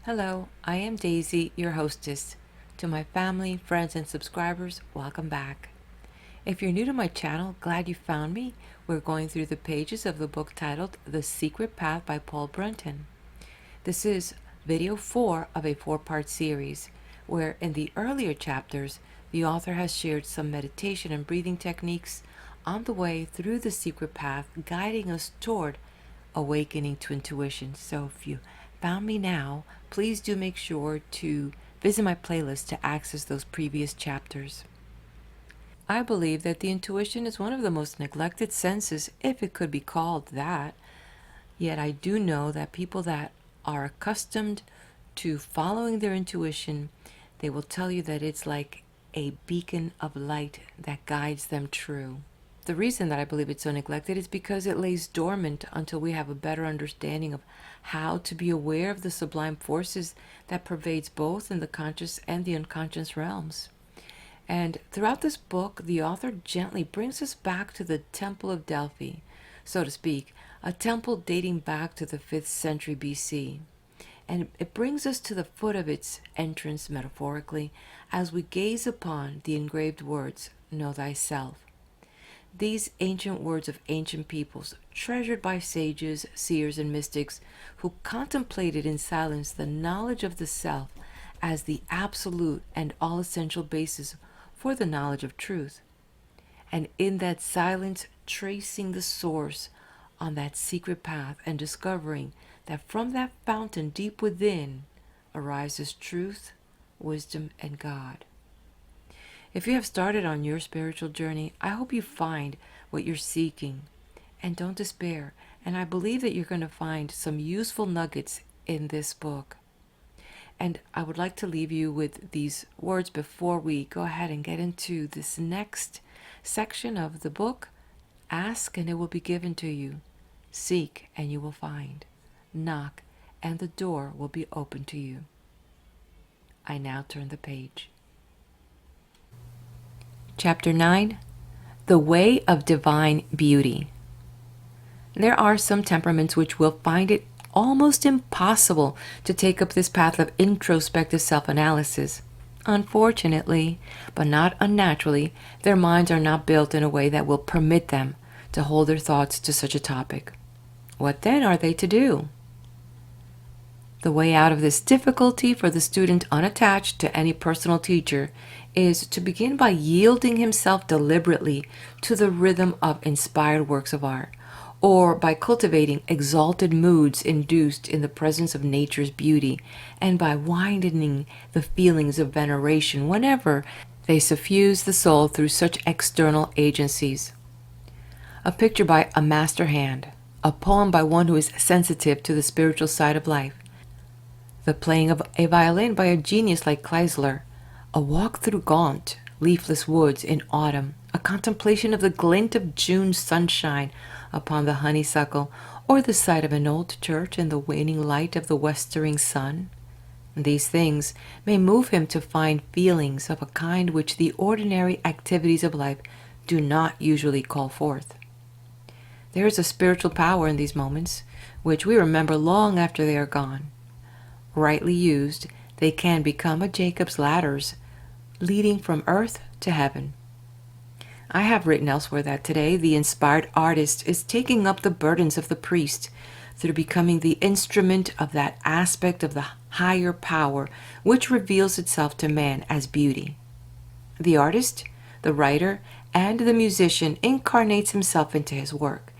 Hello, I am Daisy, your hostess. To my family, friends, and subscribers, welcome back. If you're new to my channel, glad you found me. We're going through the pages of the book titled The Secret Path by Paul Brunton. This is video 4 of a 4-part series, where in the earlier chapters, the author has shared some meditation and breathing techniques on the way through the secret path, guiding us toward awakening to intuition. So if you found me now, please do make sure to visit my playlist to access those previous chapters. I believe that the intuition is one of the most neglected senses, if it could be called that. Yet I do know that people that are accustomed to following their intuition, they will tell you that it's like a beacon of light that guides them true. The reason that I believe it's so neglected is because it lays dormant until we have a better understanding of how to be aware of the sublime forces that pervades both in the conscious and the unconscious realms. And throughout this book, the author gently brings us back to the Temple of Delphi, so to speak, a temple dating back to the 5th century BC. And it brings us to the foot of its entrance, metaphorically, as we gaze upon the engraved words, "Know thyself." These ancient words of ancient peoples, treasured by sages, seers, and mystics, who contemplated in silence the knowledge of the self as the absolute and all essential basis for the knowledge of truth. And in that silence, tracing the source on that secret path and discovering that from that fountain deep within arises truth, wisdom, and God. If you have started on your spiritual journey, I hope you find what you're seeking. And don't despair. And I believe that you're going to find some useful nuggets in this book. And I would like to leave you with these words before we go ahead and get into this next section of the book. Ask and it will be given to you. Seek and you will find. Knock and the door will be open to you. I now turn the page. Chapter 9, The Way of Divine Beauty. There are some temperaments which will find it almost impossible to take up this path of introspective self-analysis. Unfortunately, but not unnaturally, their minds are not built in a way that will permit them to hold their thoughts to such a topic. What then are they to do? The way out of this difficulty for the student unattached to any personal teacher is to begin by yielding himself deliberately to the rhythm of inspired works of art, or by cultivating exalted moods induced in the presence of nature's beauty, and by widening the feelings of veneration whenever they suffuse the soul through such external agencies. A picture by a master hand, a poem by one who is sensitive to the spiritual side of life, the playing of a violin by a genius like Kleisler, a walk through gaunt, leafless woods in autumn, a contemplation of the glint of June sunshine upon the honeysuckle, or the sight of an old church in the waning light of the westering sun. These things may move him to find feelings of a kind which the ordinary activities of life do not usually call forth. There is a spiritual power in these moments, which we remember long after they are gone. Rightly used, they can become a Jacob's ladders, leading from earth to heaven. I have written elsewhere that today the inspired artist is taking up the burdens of the priest through becoming the instrument of that aspect of the higher power which reveals itself to man as beauty. The artist, the writer, and the musician incarnates himself into his work.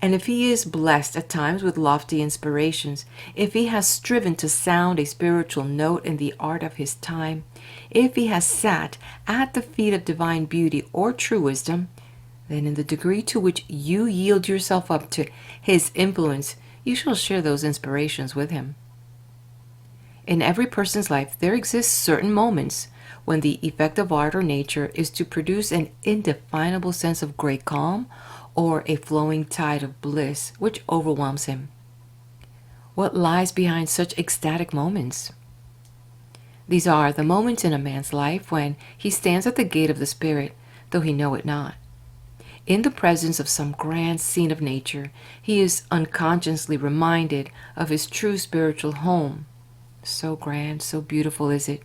And if he is blessed at times with lofty inspirations, if he has striven to sound a spiritual note in the art of his time, if he has sat at the feet of divine beauty or true wisdom, then in the degree to which you yield yourself up to his influence, you shall share those inspirations with him. In every person's life, there exist certain moments when the effect of art or nature is to produce an indefinable sense of great calm or a flowing tide of bliss which overwhelms him. What lies behind such ecstatic moments? These are the moments in a man's life when he stands at the gate of the Spirit, though he know it not. In the presence of some grand scene of nature, he is unconsciously reminded of his true spiritual home. So grand, so beautiful is it.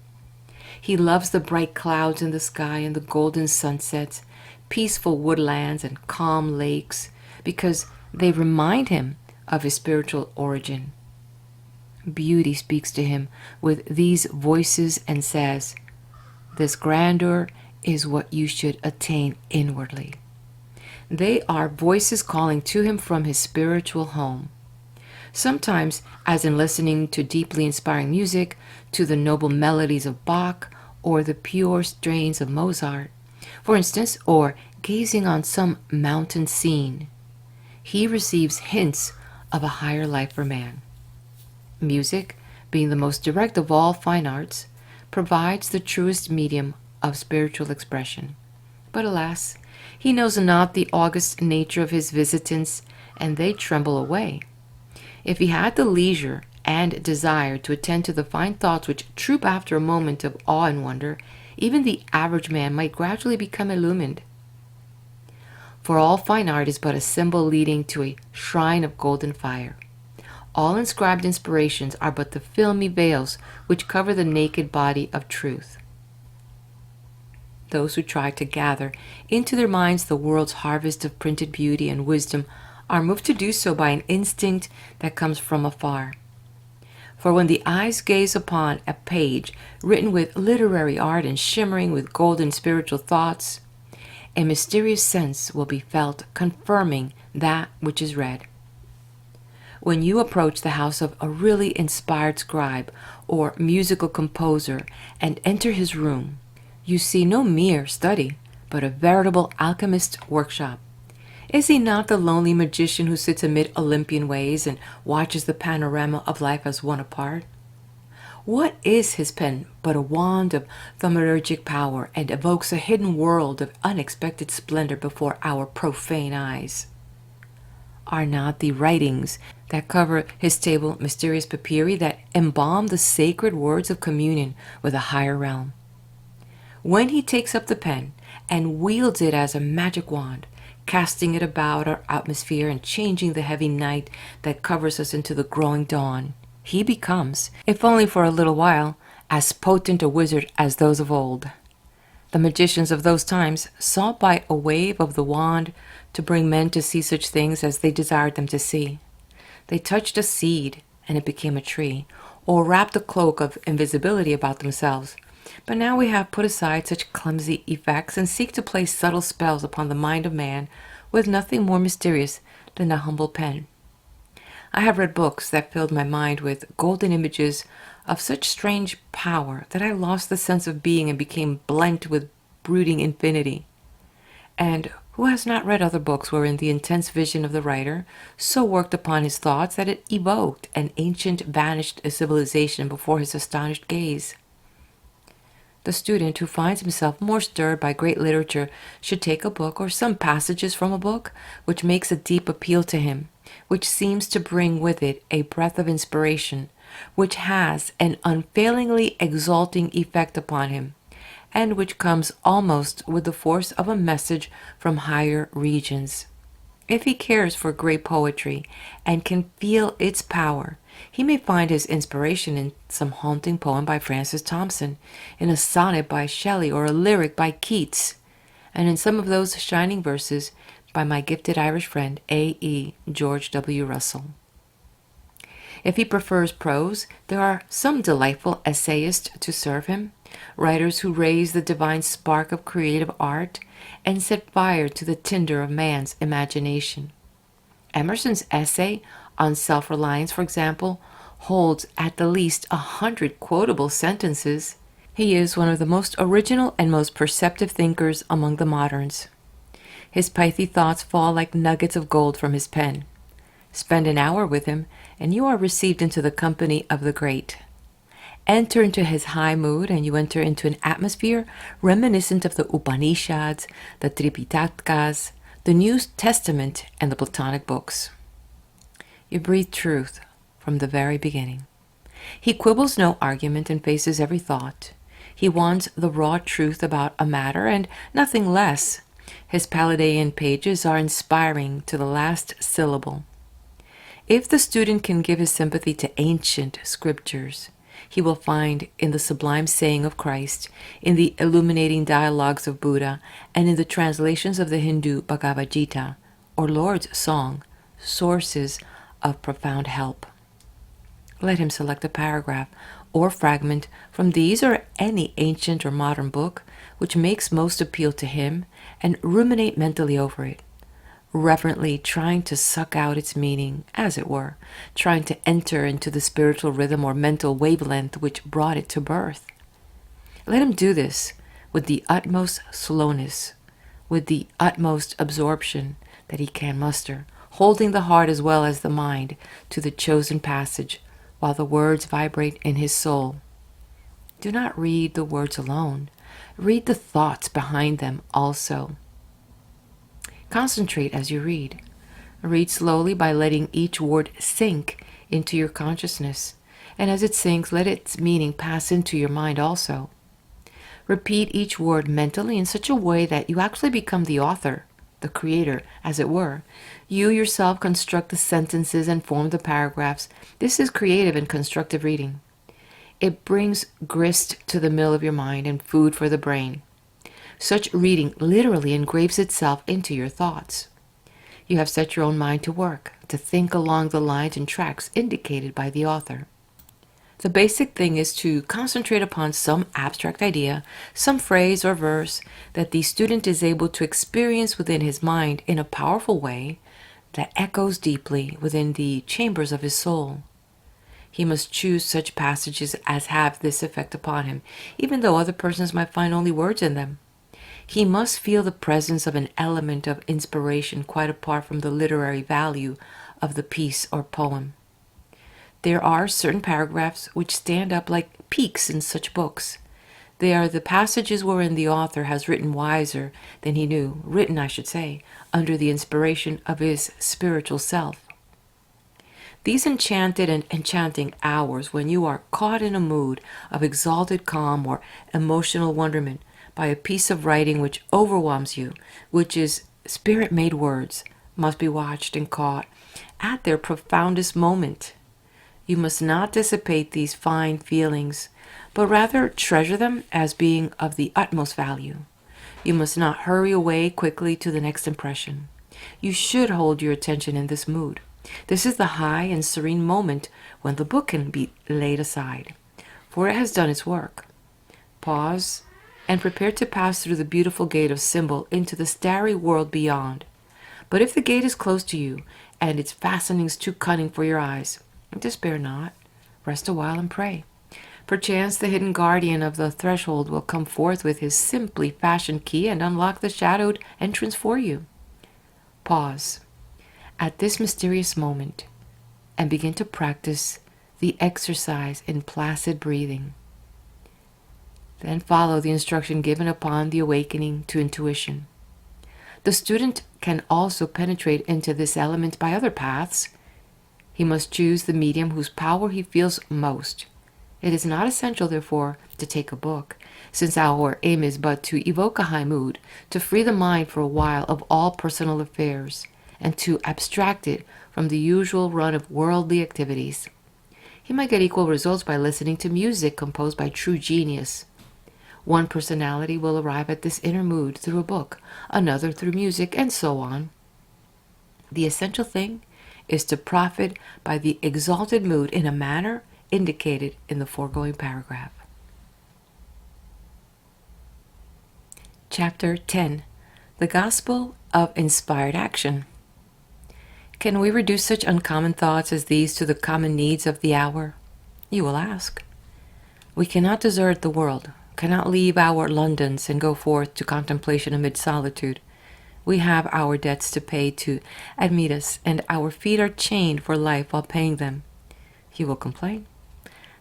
He loves the bright clouds in the sky and the golden sunsets, peaceful woodlands and calm lakes, because they remind him of his spiritual origin. Beauty speaks to him with these voices and says, "This grandeur is what you should attain inwardly." They are voices calling to him from his spiritual home. Sometimes, as in listening to deeply inspiring music, to the noble melodies of Bach, or the pure strains of Mozart, for instance, or gazing on some mountain scene, he receives hints of a higher life for man. Music, being the most direct of all fine arts, provides the truest medium of spiritual expression. But alas, he knows not the august nature of his visitants, and they tremble away. If he had the leisure and desire to attend to the fine thoughts which troop after a moment of awe and wonder, even the average man might gradually become illumined. For all fine art is but a symbol leading to a shrine of golden fire. All inscribed inspirations are but the filmy veils which cover the naked body of truth. Those who try to gather into their minds the world's harvest of printed beauty and wisdom are moved to do so by an instinct that comes from afar. For when the eyes gaze upon a page written with literary art and shimmering with golden spiritual thoughts, a mysterious sense will be felt confirming that which is read. When you approach the house of a really inspired scribe or musical composer and enter his room, you see no mere study, but a veritable alchemist's workshop. Is he not the lonely magician who sits amid Olympian waves and watches the panorama of life as one apart? What is his pen but a wand of thaumaturgic power, and evokes a hidden world of unexpected splendor before our profane eyes? Are not the writings that cover his table mysterious papyri that embalm the sacred words of communion with a higher realm? When he takes up the pen and wields it as a magic wand, casting it about our atmosphere and changing the heavy night that covers us into the growing dawn, he becomes, if only for a little while, as potent a wizard as those of old. The magicians of those times sought by a wave of the wand to bring men to see such things as they desired them to see. They touched a seed, and it became a tree, or wrapped a cloak of invisibility about themselves. But now we have put aside such clumsy effects and seek to place subtle spells upon the mind of man with nothing more mysterious than a humble pen. I have read books that filled my mind with golden images of such strange power that I lost the sense of being and became blent with brooding infinity. And who has not read other books wherein the intense vision of the writer so worked upon his thoughts that it evoked an ancient vanished civilization before his astonished gaze? The student who finds himself more stirred by great literature should take a book or some passages from a book which makes a deep appeal to him, which seems to bring with it a breath of inspiration, which has an unfailingly exalting effect upon him, and which comes almost with the force of a message from higher regions. If he cares for great poetry and can feel its power, he may find his inspiration in some haunting poem by Francis Thompson, in a sonnet by Shelley, or a lyric by Keats, and in some of those shining verses by my gifted Irish friend A.E. George W. Russell. If he prefers prose, there are some delightful essayists to serve him, writers who raise the divine spark of creative art and set fire to the tinder of man's imagination. Emerson's essay on self-reliance, for example, holds at the least 100 quotable sentences. He is one of the most original and most perceptive thinkers among the moderns. His pithy thoughts fall like nuggets of gold from his pen. Spend an hour with him, and you are received into the company of the great. Enter into his high mood, and you enter into an atmosphere reminiscent of the Upanishads, the Tripitakas, the New Testament, and the Platonic books. You breathe truth from the very beginning. He quibbles no argument and faces every thought. He wants the raw truth about a matter and nothing less. His Palladian pages are inspiring to the last syllable. If the student can give his sympathy to ancient scriptures, he will find in the sublime saying of Christ, in the illuminating dialogues of Buddha, and in the translations of the Hindu Bhagavad Gita, or Lord's Song, sources of profound help. Let him select a paragraph or fragment from these or any ancient or modern book which makes most appeal to him and ruminate mentally over it, reverently trying to suck out its meaning, as it were, trying to enter into the spiritual rhythm or mental wavelength which brought it to birth. Let him do this with the utmost slowness, with the utmost absorption that he can muster, holding the heart as well as the mind to the chosen passage, while the words vibrate in his soul. Do not read the words alone. Read the thoughts behind them also. Concentrate as you read. Read slowly by letting each word sink into your consciousness, and as it sinks, let its meaning pass into your mind also. Repeat each word mentally in such a way that you actually become the author, the creator, as it were. You yourself construct the sentences and form the paragraphs. This is creative and constructive reading. It brings grist to the mill of your mind and food for the brain. Such reading literally engraves itself into your thoughts. You have set your own mind to work, to think along the lines and tracks indicated by the author. The basic thing is to concentrate upon some abstract idea, some phrase or verse that the student is able to experience within his mind in a powerful way that echoes deeply within the chambers of his soul. He must choose such passages as have this effect upon him, even though other persons might find only words in them. He must feel the presence of an element of inspiration quite apart from the literary value of the piece or poem. There are certain paragraphs which stand up like peaks in such books. They are the passages wherein the author has written wiser than he knew, written, I should say, under the inspiration of his spiritual self. These enchanted and enchanting hours when you are caught in a mood of exalted calm or emotional wonderment by a piece of writing which overwhelms you, which is spirit-made words, must be watched and caught at their profoundest moment. You must not dissipate these fine feelings, but rather treasure them as being of the utmost value. You must not hurry away quickly to the next impression. You should hold your attention in this mood. This is the high and serene moment when the book can be laid aside, for it has done its work. Pause and prepare to pass through the beautiful gate of symbol into the starry world beyond. But if the gate is close to you and its fastenings too cunning for your eyes, despair not. Rest a while and pray. Perchance the hidden guardian of the threshold will come forth with his simply fashioned key and unlock the shadowed entrance for you. Pause at this mysterious moment and begin to practice the exercise in placid breathing. Then follow the instruction given upon the awakening to intuition. The student can also penetrate into this element by other paths. He must choose the medium whose power he feels most. It is not essential, therefore, to take a book, since our aim is but to evoke a high mood, to free the mind for a while of all personal affairs, and to abstract it from the usual run of worldly activities. He might get equal results by listening to music composed by true genius. One personality will arrive at this inner mood through a book, another through music, and so on. The essential thing is to profit by the exalted mood in a manner indicated in the foregoing paragraph. Chapter 10. The Gospel of Inspired Action. Can we reduce such uncommon thoughts as these to the common needs of the hour? You will ask. We cannot desert the world, cannot leave our Londons and go forth to contemplation amid solitude. We have our debts to pay to Admetus, and our feet are chained for life while paying them. You will complain.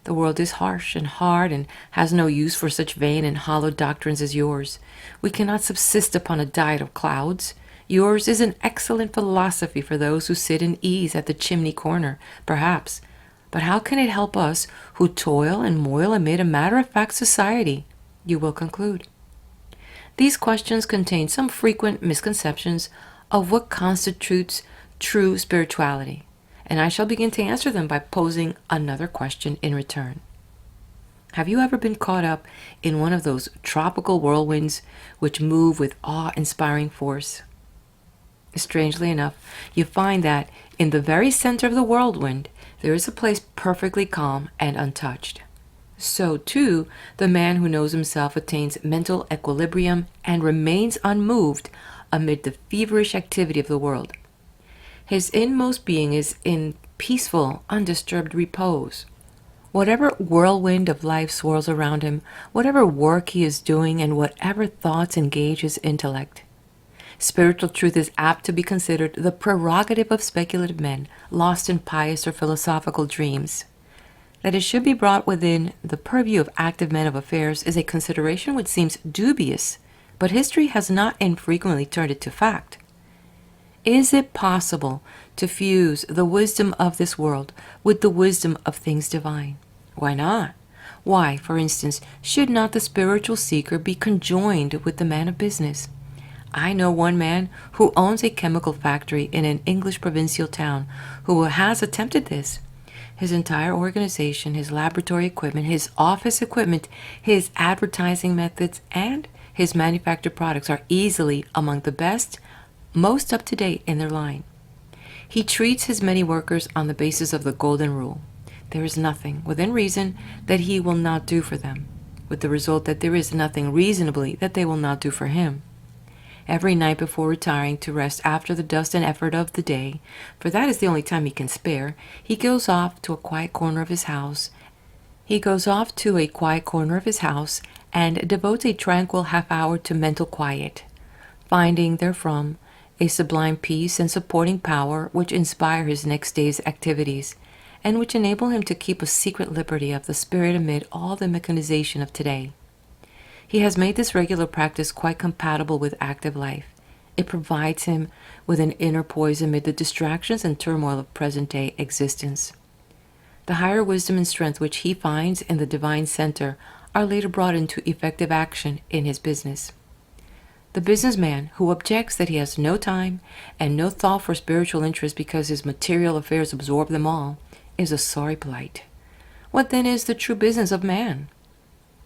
The world is harsh and hard and has no use for such vain and hollow doctrines as yours. We cannot subsist upon a diet of clouds. Yours is an excellent philosophy for those who sit in ease at the chimney corner, perhaps. But how can it help us who toil and moil amid a matter-of-fact society? You will conclude. These questions contain some frequent misconceptions of what constitutes true spirituality, and I shall begin to answer them by posing another question in return. Have you ever been caught up in one of those tropical whirlwinds which move with awe-inspiring force? Strangely enough, you find that in the very center of the whirlwind, there is a place perfectly calm and untouched. So, too, the man who knows himself attains mental equilibrium and remains unmoved amid the feverish activity of the world. His inmost being is in peaceful, undisturbed repose. Whatever whirlwind of life swirls around him, whatever work he is doing, and whatever thoughts engage his intellect, spiritual truth is apt to be considered the prerogative of speculative men lost in pious or philosophical dreams. That it should be brought within the purview of active men of affairs is a consideration which seems dubious, but history has not infrequently turned it to fact. Is it possible to fuse the wisdom of this world with the wisdom of things divine? Why not? Why, for instance, should not the spiritual seeker be conjoined with the man of business? I know one man who owns a chemical factory in an English provincial town who has attempted this. His entire organization, his laboratory equipment, his office equipment, his advertising methods, and his manufactured products are easily among the best, most up-to-date in their line. He treats his many workers on the basis of the golden rule. There is nothing, within reason, that he will not do for them, with the result that there is nothing reasonably that they will not do for him. Every night before retiring to rest after the dust and effort of the day, for that is the only time he can spare, he goes off to a quiet corner of his house. And devotes a tranquil half-hour to mental quiet, finding therefrom a sublime peace and supporting power which inspire his next day's activities, and which enable him to keep a secret liberty of the spirit amid all the mechanization of today. He has made this regular practice quite compatible with active life. It provides him with an inner poise amid the distractions and turmoil of present-day existence. The higher wisdom and strength which he finds in the divine center are later brought into effective action in his business. The businessman who objects that he has no time and no thought for spiritual interest because his material affairs absorb them all is a sorry plight. What then is the true business of man?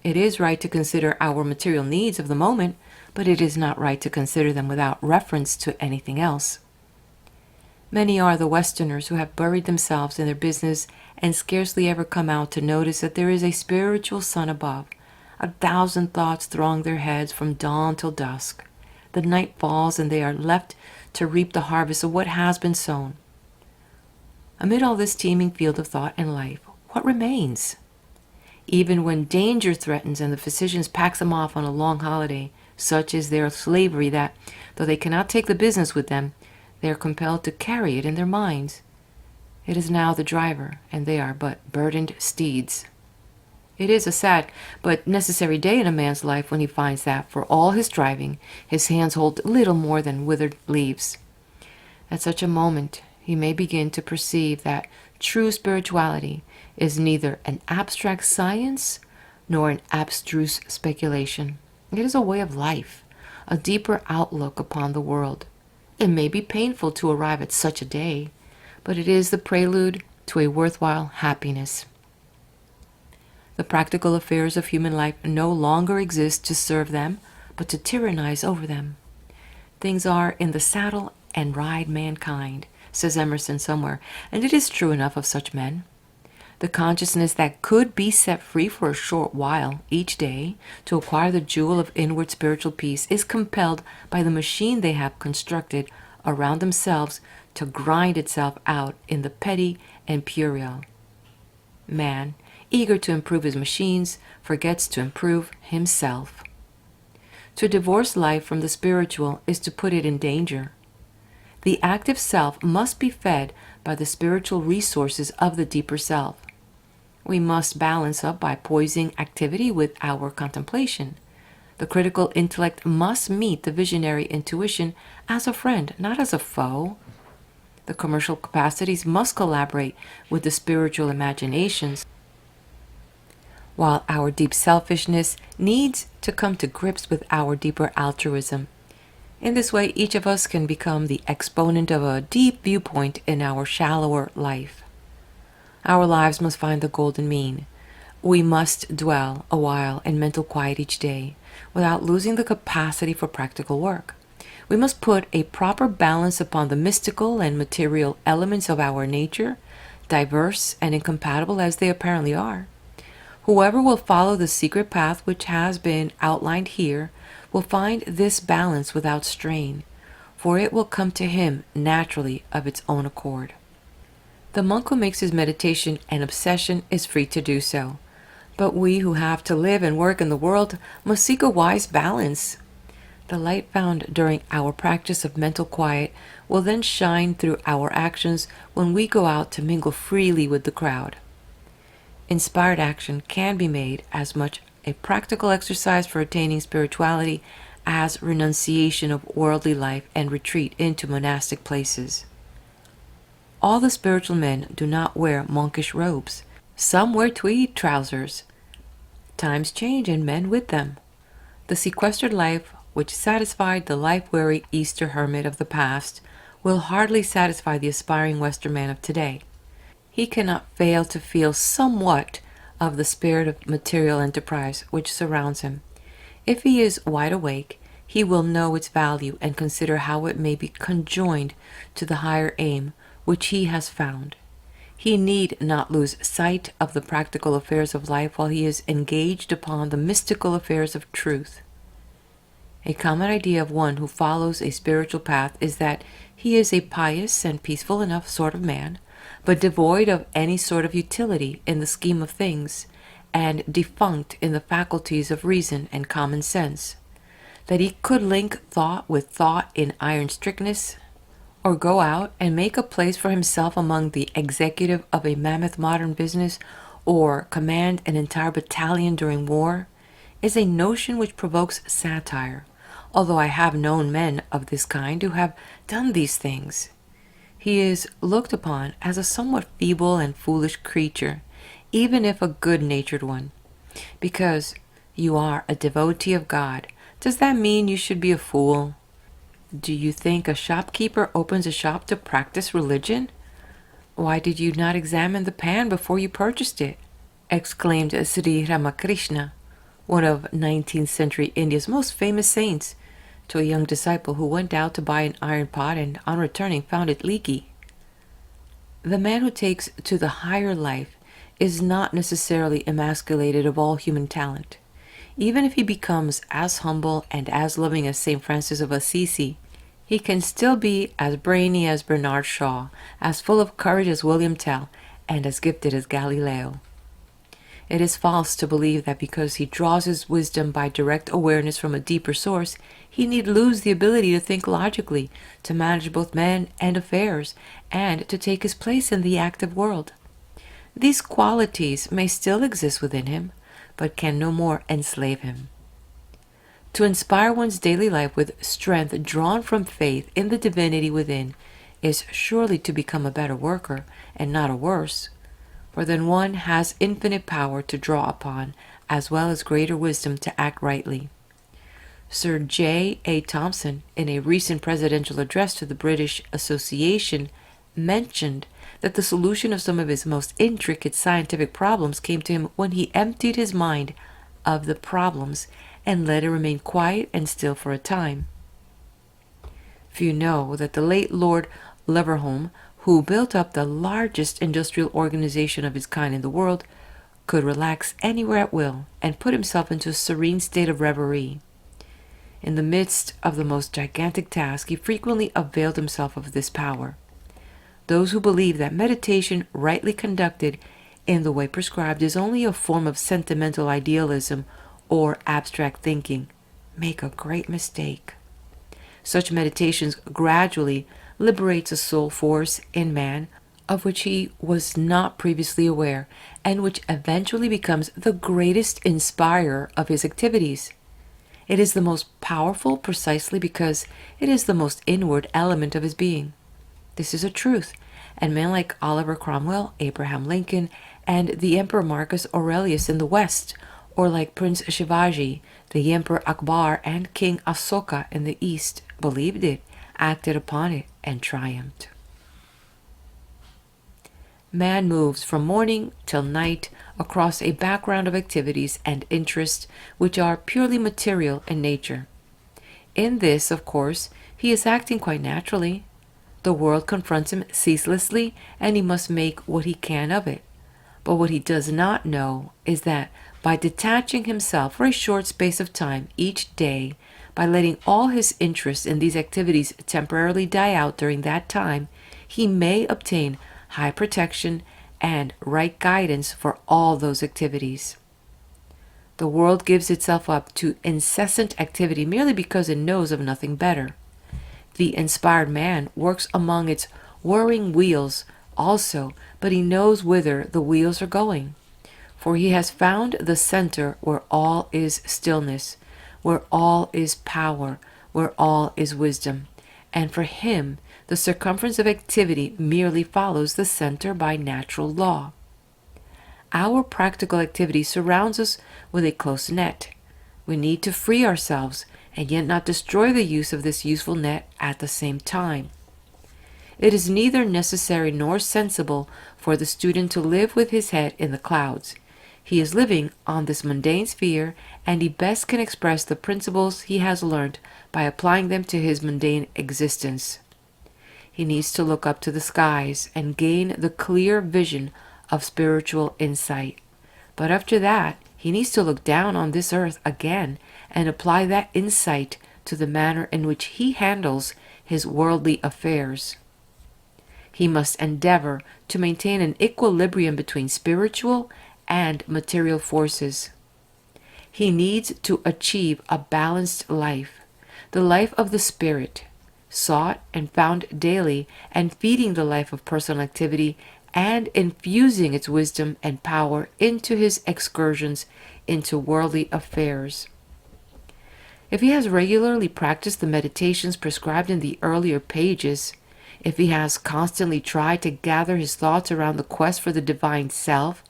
It is right to consider our material needs of the moment, but it is not right to consider them without reference to anything else. Many are the Westerners who have buried themselves in their business and scarcely ever come out to notice that there is a spiritual sun above. 1,000 thoughts throng their heads from dawn till dusk. The night falls and they are left to reap the harvest of what has been sown. Amid all this teeming field of thought and life, what remains? Even when danger threatens and the physicians pack them off on a long holiday, such is their slavery that, though they cannot take the business with them, they are compelled to carry it in their minds. It is now the driver, and they are but burdened steeds. It is a sad but necessary day in a man's life when he finds that, for all his striving, his hands hold little more than withered leaves. At such a moment, he may begin to perceive that true spirituality is neither an abstract science nor an abstruse speculation. It is a way of life, a deeper outlook upon the world. It may be painful to arrive at such a day, but it is the prelude to a worthwhile happiness. The practical affairs of human life no longer exist to serve them, but to tyrannize over them. Things are in the saddle and ride mankind, says Emerson somewhere, and it is true enough of such men. The consciousness that could be set free for a short while each day to acquire the jewel of inward spiritual peace is compelled by the machine they have constructed around themselves to grind itself out in the petty and puerile. Man, eager to improve his machines, forgets to improve himself. To divorce life from the spiritual is to put it in danger. The active self must be fed by the spiritual resources of the deeper self. We must balance up by poising activity with our contemplation. The critical intellect must meet the visionary intuition as a friend, not as a foe. The commercial capacities must collaborate with the spiritual imaginations, while our deep selfishness needs to come to grips with our deeper altruism. In this way, each of us can become the exponent of a deep viewpoint in our shallower life. Our lives must find the golden mean. We must dwell a while in mental quiet each day without losing the capacity for practical work. We must put a proper balance upon the mystical and material elements of our nature, diverse and incompatible as they apparently are. Whoever will follow the secret path which has been outlined here will find this balance without strain, for it will come to him naturally of its own accord. The monk who makes his meditation an obsession is free to do so, but we who have to live and work in the world must seek a wise balance. The light found during our practice of mental quiet will then shine through our actions when we go out to mingle freely with the crowd. Inspired action can be made as much a practical exercise for attaining spirituality as renunciation of worldly life and retreat into monastic places. All the spiritual men do not wear monkish robes. Some wear tweed trousers. Times change and men with them. The sequestered life which satisfied the life-weary Easter hermit of the past will hardly satisfy the aspiring Western man of today. He cannot fail to feel somewhat of the spirit of material enterprise which surrounds him. If he is wide awake, he will know its value and consider how it may be conjoined to the higher aim which he has found. He need not lose sight of the practical affairs of life while he is engaged upon the mystical affairs of truth. A common idea of one who follows a spiritual path is that he is a pious and peaceful enough sort of man, but devoid of any sort of utility in the scheme of things, and defunct in the faculties of reason and common sense, that he could link thought with thought in iron strictness, or go out and make a place for himself among the executive of a mammoth modern business, or command an entire battalion during war, is a notion which provokes satire, although I have known men of this kind who have done these things. He is looked upon as a somewhat feeble and foolish creature, even if a good-natured one. Because you are a devotee of God, does that mean you should be a fool? Do you think a shopkeeper opens a shop to practice religion? Why did you not examine the pan before you purchased it? Exclaimed Sri Ramakrishna, one of 19th century India's most famous saints, to a young disciple who went out to buy an iron pot and on returning found it leaky. The man who takes to the higher life is not necessarily emasculated of all human talent. Even if he becomes as humble and as loving as St. Francis of Assisi, he can still be as brainy as Bernard Shaw, as full of courage as William Tell, and as gifted as Galileo. It is false to believe that because he draws his wisdom by direct awareness from a deeper source, he need lose the ability to think logically, to manage both men and affairs, and to take his place in the active world. These qualities may still exist within him, but can no more enslave him. To inspire one's daily life with strength drawn from faith in the divinity within is surely to become a better worker, and not a worse, for then one has infinite power to draw upon, as well as greater wisdom to act rightly. Sir J. A. Thomson, in a recent presidential address to the British Association, mentioned that the solution of some of his most intricate scientific problems came to him when he emptied his mind of the problems and let it remain quiet and still for a time. Few know that the late Lord Leverhulme, who built up the largest industrial organization of its kind in the world, could relax anywhere at will and put himself into a serene state of reverie. In the midst of the most gigantic task, he frequently availed himself of this power. Those who believe that meditation rightly conducted in the way prescribed is only a form of sentimental idealism or abstract thinking make a great mistake. Such meditations gradually liberates a soul force in man of which he was not previously aware, and which eventually becomes the greatest inspirer of his activities. It is the most powerful precisely because it is the most inward element of his being. This is a truth, and men like Oliver Cromwell, Abraham Lincoln, and the Emperor Marcus Aurelius in the West, or like Prince Shivaji, the Emperor Akbar, and King Asoka in the East, believed it, acted upon it, and triumphed. Man moves from morning till night across a background of activities and interests which are purely material in nature. In this, of course, he is acting quite naturally. The world confronts him ceaselessly, and he must make what he can of it. But what he does not know is that by detaching himself for a short space of time each day, by letting all his interest in these activities temporarily die out during that time, he may obtain high protection and right guidance for all those activities. The world gives itself up to incessant activity merely because it knows of nothing better. The inspired man works among its whirring wheels also, but he knows whither the wheels are going. For he has found the center where all is stillness, where all is power, where all is wisdom. And for him, the circumference of activity merely follows the center by natural law. Our practical activity surrounds us with a close net. We need to free ourselves and yet not destroy the use of this useful net at the same time. It is neither necessary nor sensible for the student to live with his head in the clouds. He is living on this mundane sphere, and he best can express the principles he has learnt by applying them to his mundane existence. He needs to look up to the skies and gain the clear vision of spiritual insight. But after that, he needs to look down on this earth again and apply that insight to the manner in which he handles his worldly affairs. He must endeavor to maintain an equilibrium between spiritual and material forces. He needs to achieve a balanced life, the life of the spirit, sought and found daily, and feeding the life of personal activity and infusing its wisdom and power into his excursions into worldly affairs. If he has regularly practiced the meditations prescribed in the earlier pages, if he has constantly tried to gather his thoughts around the quest for the divine self,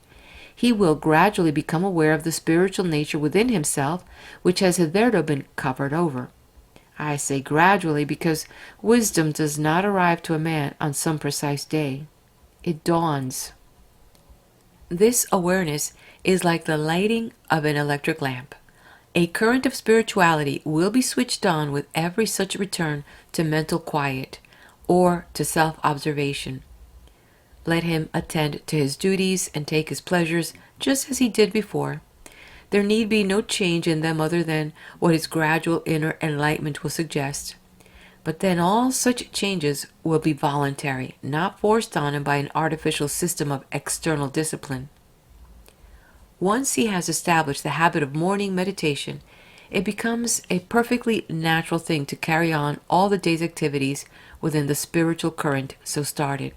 he will gradually become aware of the spiritual nature within himself, which has hitherto been covered over. I say gradually because wisdom does not arrive to a man on some precise day. It dawns. This awareness is like the lighting of an electric lamp. A current of spirituality will be switched on with every such return to mental quiet or to self-observation. Let him attend to his duties and take his pleasures just as he did before. There need be no change in them other than what his gradual inner enlightenment will suggest. But then all such changes will be voluntary, not forced on him by an artificial system of external discipline. Once he has established the habit of morning meditation, it becomes a perfectly natural thing to carry on all the day's activities within the spiritual current so started.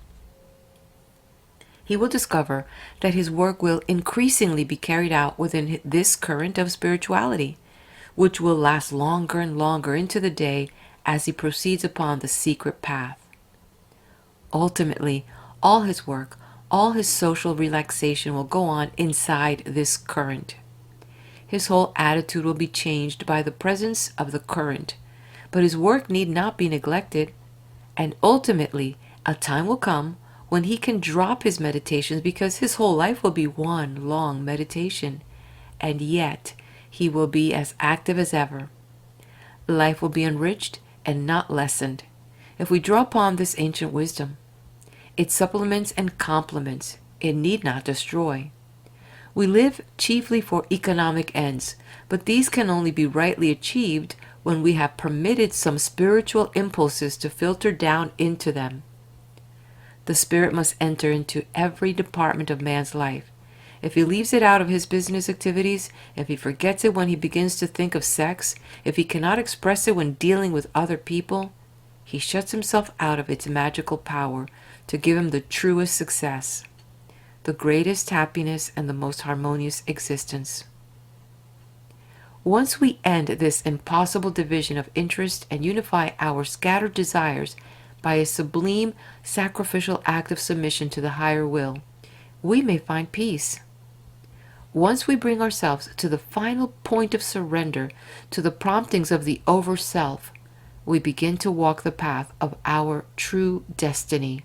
He will discover that his work will increasingly be carried out within this current of spirituality, which will last longer and longer into the day as he proceeds upon the secret path. Ultimately, all his work, all his social relaxation will go on inside this current. His whole attitude will be changed by the presence of the current, but his work need not be neglected, and ultimately a time will come when he can drop his meditations because his whole life will be one long meditation, and yet he will be as active as ever. Life will be enriched and not lessened if we draw upon this ancient wisdom. It supplements and complements, it need not destroy. We live chiefly for economic ends, but these can only be rightly achieved when we have permitted some spiritual impulses to filter down into them. The spirit must enter into every department of man's life. If he leaves it out of his business activities, if he forgets it when he begins to think of sex, if he cannot express it when dealing with other people, he shuts himself out of its magical power to give him the truest success, the greatest happiness, and the most harmonious existence. Once we end this impossible division of interest and unify our scattered desires by a sublime sacrificial act of submission to the higher will, we may find peace. Once we bring ourselves to the final point of surrender to the promptings of the over-self, we begin to walk the path of our true destiny,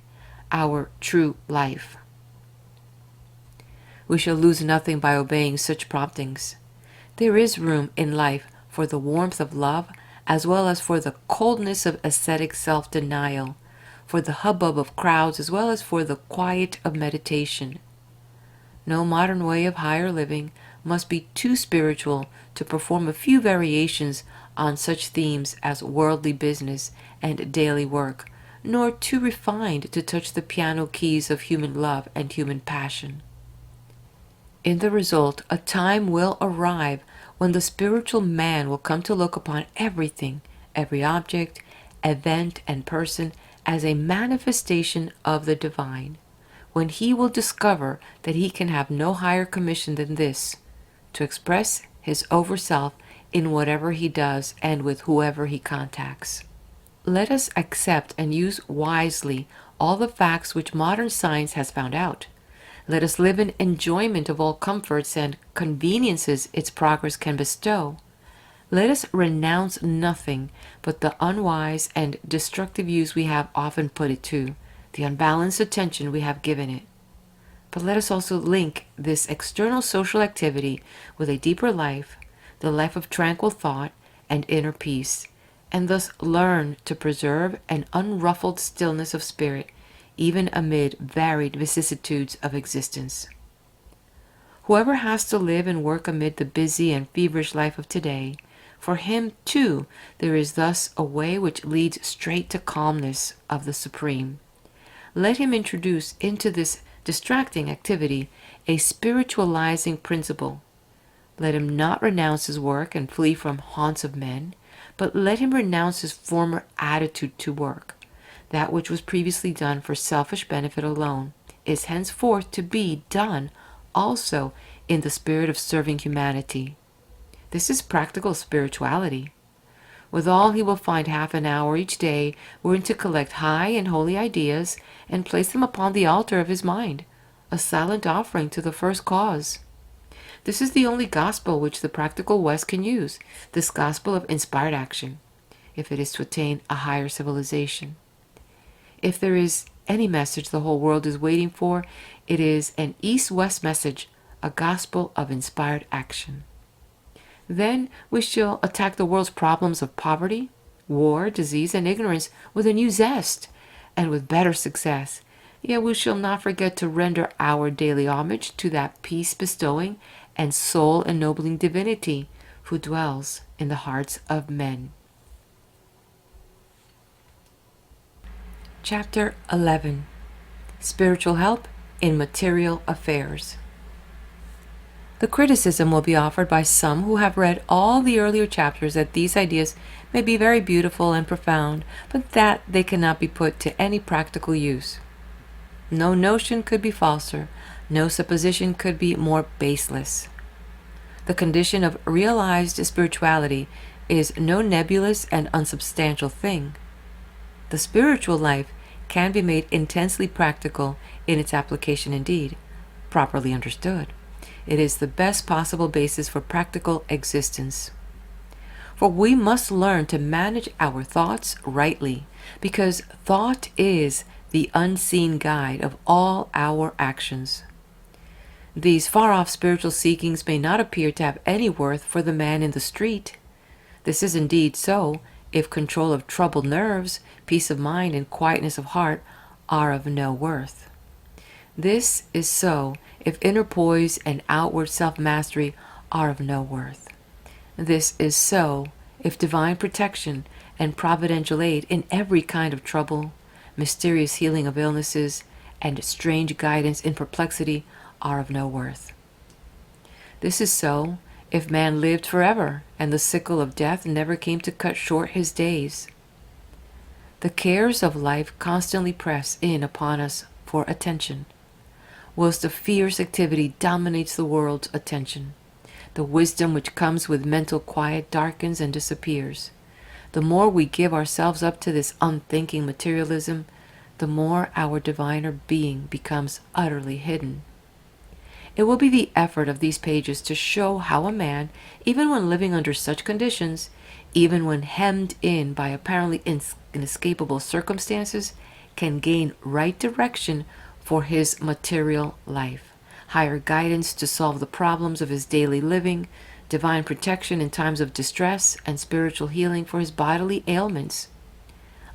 our true life. We shall lose nothing by obeying such promptings. There is room in life for the warmth of love as well as for the coldness of ascetic self-denial, for the hubbub of crowds as well as for the quiet of meditation. No modern way of higher living must be too spiritual to perform a few variations on such themes as worldly business and daily work, nor too refined to touch the piano keys of human love and human passion. In the result, a time will arrive when the spiritual man will come to look upon everything, every object, event, and person as a manifestation of the divine, when he will discover that he can have no higher commission than this, to express his over-self in whatever he does and with whoever he contacts. Let us accept and use wisely all the facts which modern science has found out. Let us live in enjoyment of all comforts and conveniences its progress can bestow. Let us renounce nothing but the unwise and destructive use we have often put it to, the unbalanced attention we have given it. But let us also link this external social activity with a deeper life, the life of tranquil thought and inner peace, and thus learn to preserve an unruffled stillness of spirit even amid varied vicissitudes of existence. Whoever has to live and work amid the busy and feverish life of today, for him, too, there is thus a way which leads straight to calmness of the Supreme. Let him introduce into this distracting activity a spiritualizing principle. Let him not renounce his work and flee from haunts of men, but let him renounce his former attitude to work. That which was previously done for selfish benefit alone is henceforth to be done also in the spirit of serving humanity. This is practical spirituality. Withal, he will find half an hour each day wherein to collect high and holy ideas and place them upon the altar of his mind, a silent offering to the First Cause. This is the only gospel which the practical West can use, this gospel of inspired action, if it is to attain a higher civilization. If there is any message the whole world is waiting for, it is an East-West message, a gospel of inspired action. Then we shall attack the world's problems of poverty, war, disease, and ignorance with a new zest, and with better success. Yet we shall not forget to render our daily homage to that peace-bestowing and soul-ennobling divinity who dwells in the hearts of men. Chapter 11. Spiritual Help in Material Affairs. The criticism will be offered by some who have read all the earlier chapters that these ideas may be very beautiful and profound, but that they cannot be put to any practical use. No notion could be falser, no supposition could be more baseless. The condition of realized spirituality is no nebulous and unsubstantial thing. The spiritual life can be made intensely practical in its application indeed, properly understood. It is the best possible basis for practical existence. For we must learn to manage our thoughts rightly, because thought is the unseen guide of all our actions. These far-off spiritual seekings may not appear to have any worth for the man in the street. This is indeed so, if control of troubled nerves, peace of mind, and quietness of heart are of no worth. This is so if inner poise and outward self-mastery are of no worth. This is so if divine protection and providential aid in every kind of trouble, mysterious healing of illnesses, and strange guidance in perplexity are of no worth. This is so if man lived forever and the sickle of death never came to cut short his days. The cares of life constantly press in upon us for attention, whilst a fierce activity dominates the world's attention. The wisdom which comes with mental quiet darkens and disappears. The more we give ourselves up to this unthinking materialism, the more our diviner being becomes utterly hidden. It will be the effort of these pages to show how a man, even when living under such conditions, even when hemmed in by apparently inescapable circumstances, can gain right direction for his material life, higher guidance to solve the problems of his daily living, divine protection in times of distress, and spiritual healing for his bodily ailments.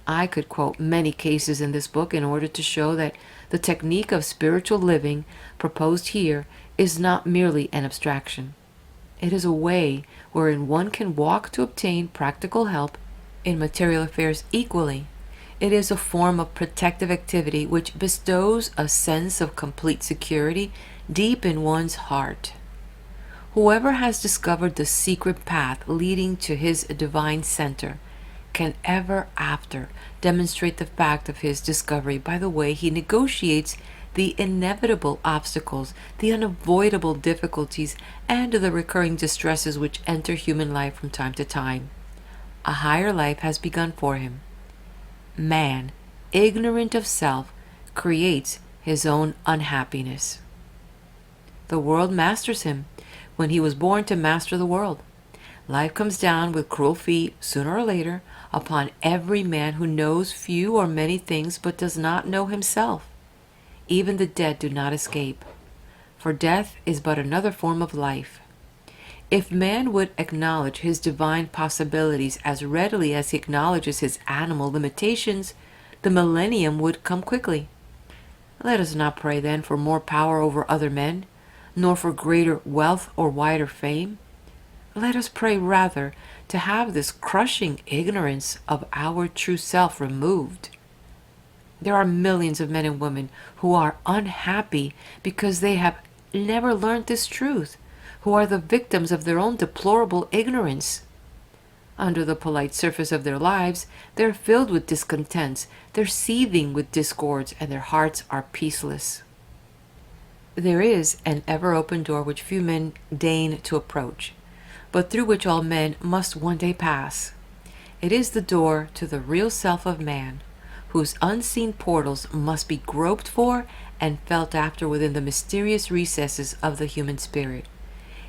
I could quote many cases in this book in order to show that the technique of spiritual living proposed here is not merely an abstraction. It is a way wherein one can walk to obtain practical help in material affairs equally. It is a form of protective activity which bestows a sense of complete security deep in one's heart. Whoever has discovered the secret path leading to his divine center can ever after demonstrate the fact of his discovery by the way he negotiates the inevitable obstacles, the unavoidable difficulties, and the recurring distresses which enter human life from time to time. A higher life has begun for him. Man, ignorant of self, creates his own unhappiness. The world masters him when he was born to master the world. Life comes down with cruel feet, sooner or later, upon every man who knows few or many things but does not know himself. Even the dead do not escape, for death is but another form of life. If man would acknowledge his divine possibilities as readily as he acknowledges his animal limitations, the millennium would come quickly. Let us not pray then for more power over other men, nor for greater wealth or wider fame. Let us pray rather to have this crushing ignorance of our true self removed. There are millions of men and women who are unhappy because they have never learned this truth, who are the victims of their own deplorable ignorance. Under the polite surface of their lives, they're filled with discontents, they're seething with discords, and their hearts are peaceless. There is an ever-open door which few men deign to approach, but through which all men must one day pass. It is the door to the real self of man, whose unseen portals must be groped for and felt after within the mysterious recesses of the human spirit.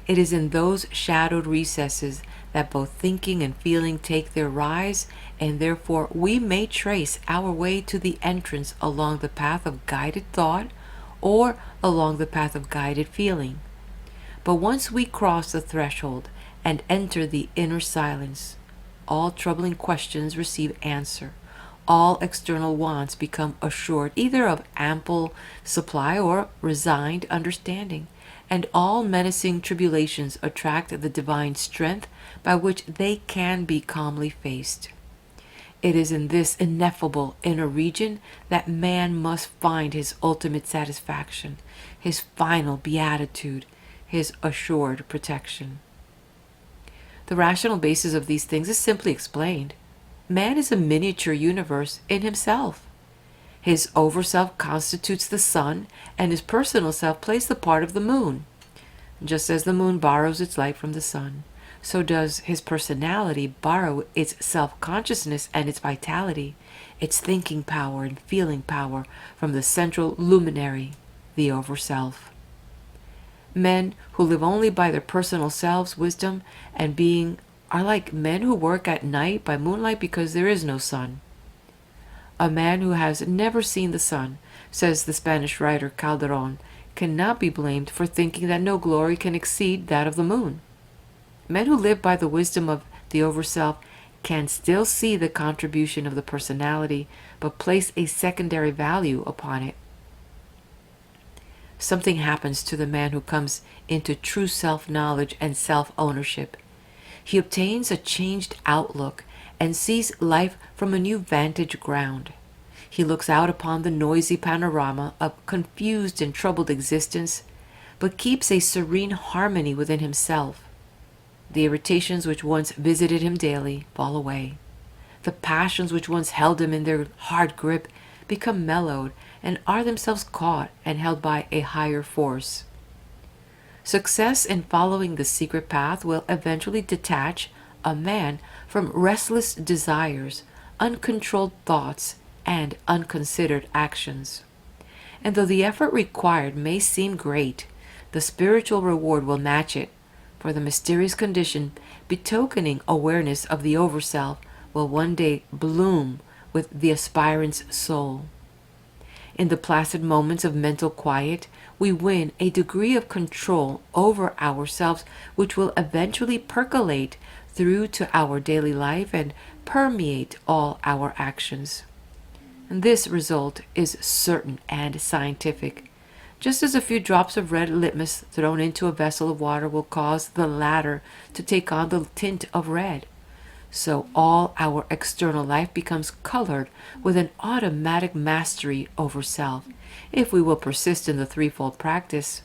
It is in those shadowed recesses that both thinking and feeling take their rise, and therefore we may trace our way to the entrance along the path of guided thought or along the path of guided feeling. But once we cross the threshold and enter the inner silence, all troubling questions receive answer. All external wants become assured either of ample supply or resigned understanding, and all menacing tribulations attract the divine strength by which they can be calmly faced. It is in this ineffable inner region that man must find his ultimate satisfaction, his final beatitude, his assured protection. The rational basis of these things is simply explained. Man is a miniature universe in himself. His over-self constitutes the sun, and his personal self plays the part of the moon. Just as the moon borrows its light from the sun, so does his personality borrow its self-consciousness and its vitality, its thinking power and feeling power from the central luminary, the over-self. Men who live only by their personal selves, wisdom, and being are like men who work at night by moonlight because there is no sun. A man who has never seen the sun, says the Spanish writer Calderon, cannot be blamed for thinking that no glory can exceed that of the moon. Men who live by the wisdom of the overself can still see the contribution of the personality, but place a secondary value upon it. Something happens to the man who comes into true self-knowledge and self-ownership. He obtains a changed outlook and sees life from a new vantage ground. He looks out upon the noisy panorama of confused and troubled existence, but keeps a serene harmony within himself. The irritations which once visited him daily fall away. The passions which once held him in their hard grip become mellowed and are themselves caught and held by a higher force. Success in following the secret path will eventually detach a man from restless desires, uncontrolled thoughts, and unconsidered actions. And though the effort required may seem great, the spiritual reward will match it, for the mysterious condition betokening awareness of the overself will one day bloom with the aspirant's soul. In the placid moments of mental quiet, we win a degree of control over ourselves which will eventually percolate through to our daily life and permeate all our actions. And this result is certain and scientific. Just as a few drops of red litmus thrown into a vessel of water will cause the latter to take on the tint of red, so all our external life becomes colored with an automatic mastery over self, if we will persist in the threefold practice.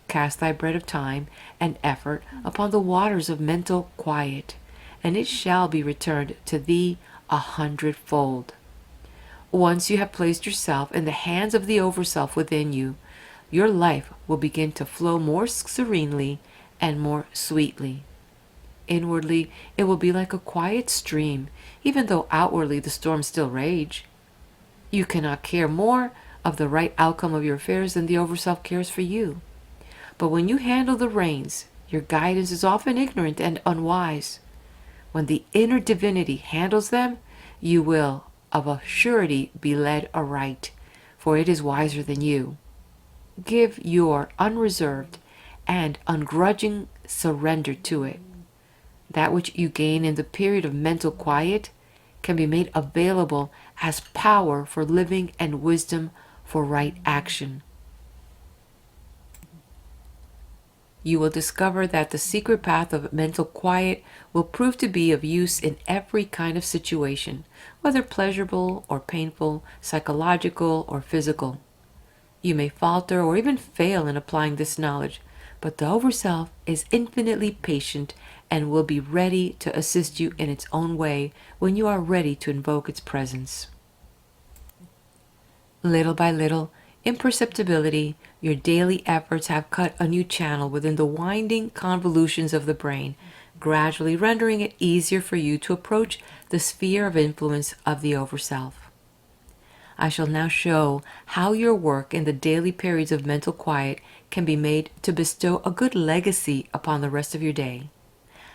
Cast thy bread of time and effort upon the waters of mental quiet, and it shall be returned to thee 100-fold. Once you have placed yourself in the hands of the Overself within you, your life will begin to flow more serenely and more sweetly. Inwardly, it will be like a quiet stream, even though outwardly the storms still rage. You cannot care more of the right outcome of your affairs than the Overself cares for you. But when you handle the reins, your guidance is often ignorant and unwise. When the inner divinity handles them, you will, of a surety, be led aright, for it is wiser than you. Give your unreserved and ungrudging surrender to it. That which you gain in the period of mental quiet can be made available as power for living and wisdom for right action. You will discover that the secret path of mental quiet will prove to be of use in every kind of situation, whether pleasurable or painful, psychological or physical. You may falter or even fail in applying this knowledge, but the Overself is infinitely patient and will be ready to assist you in its own way when you are ready to invoke its presence. Little by little, imperceptibly, your daily efforts have cut a new channel within the winding convolutions of the brain, gradually rendering it easier for you to approach the sphere of influence of the Overself. I shall now show how your work in the daily periods of mental quiet can be made to bestow a good legacy upon the rest of your day.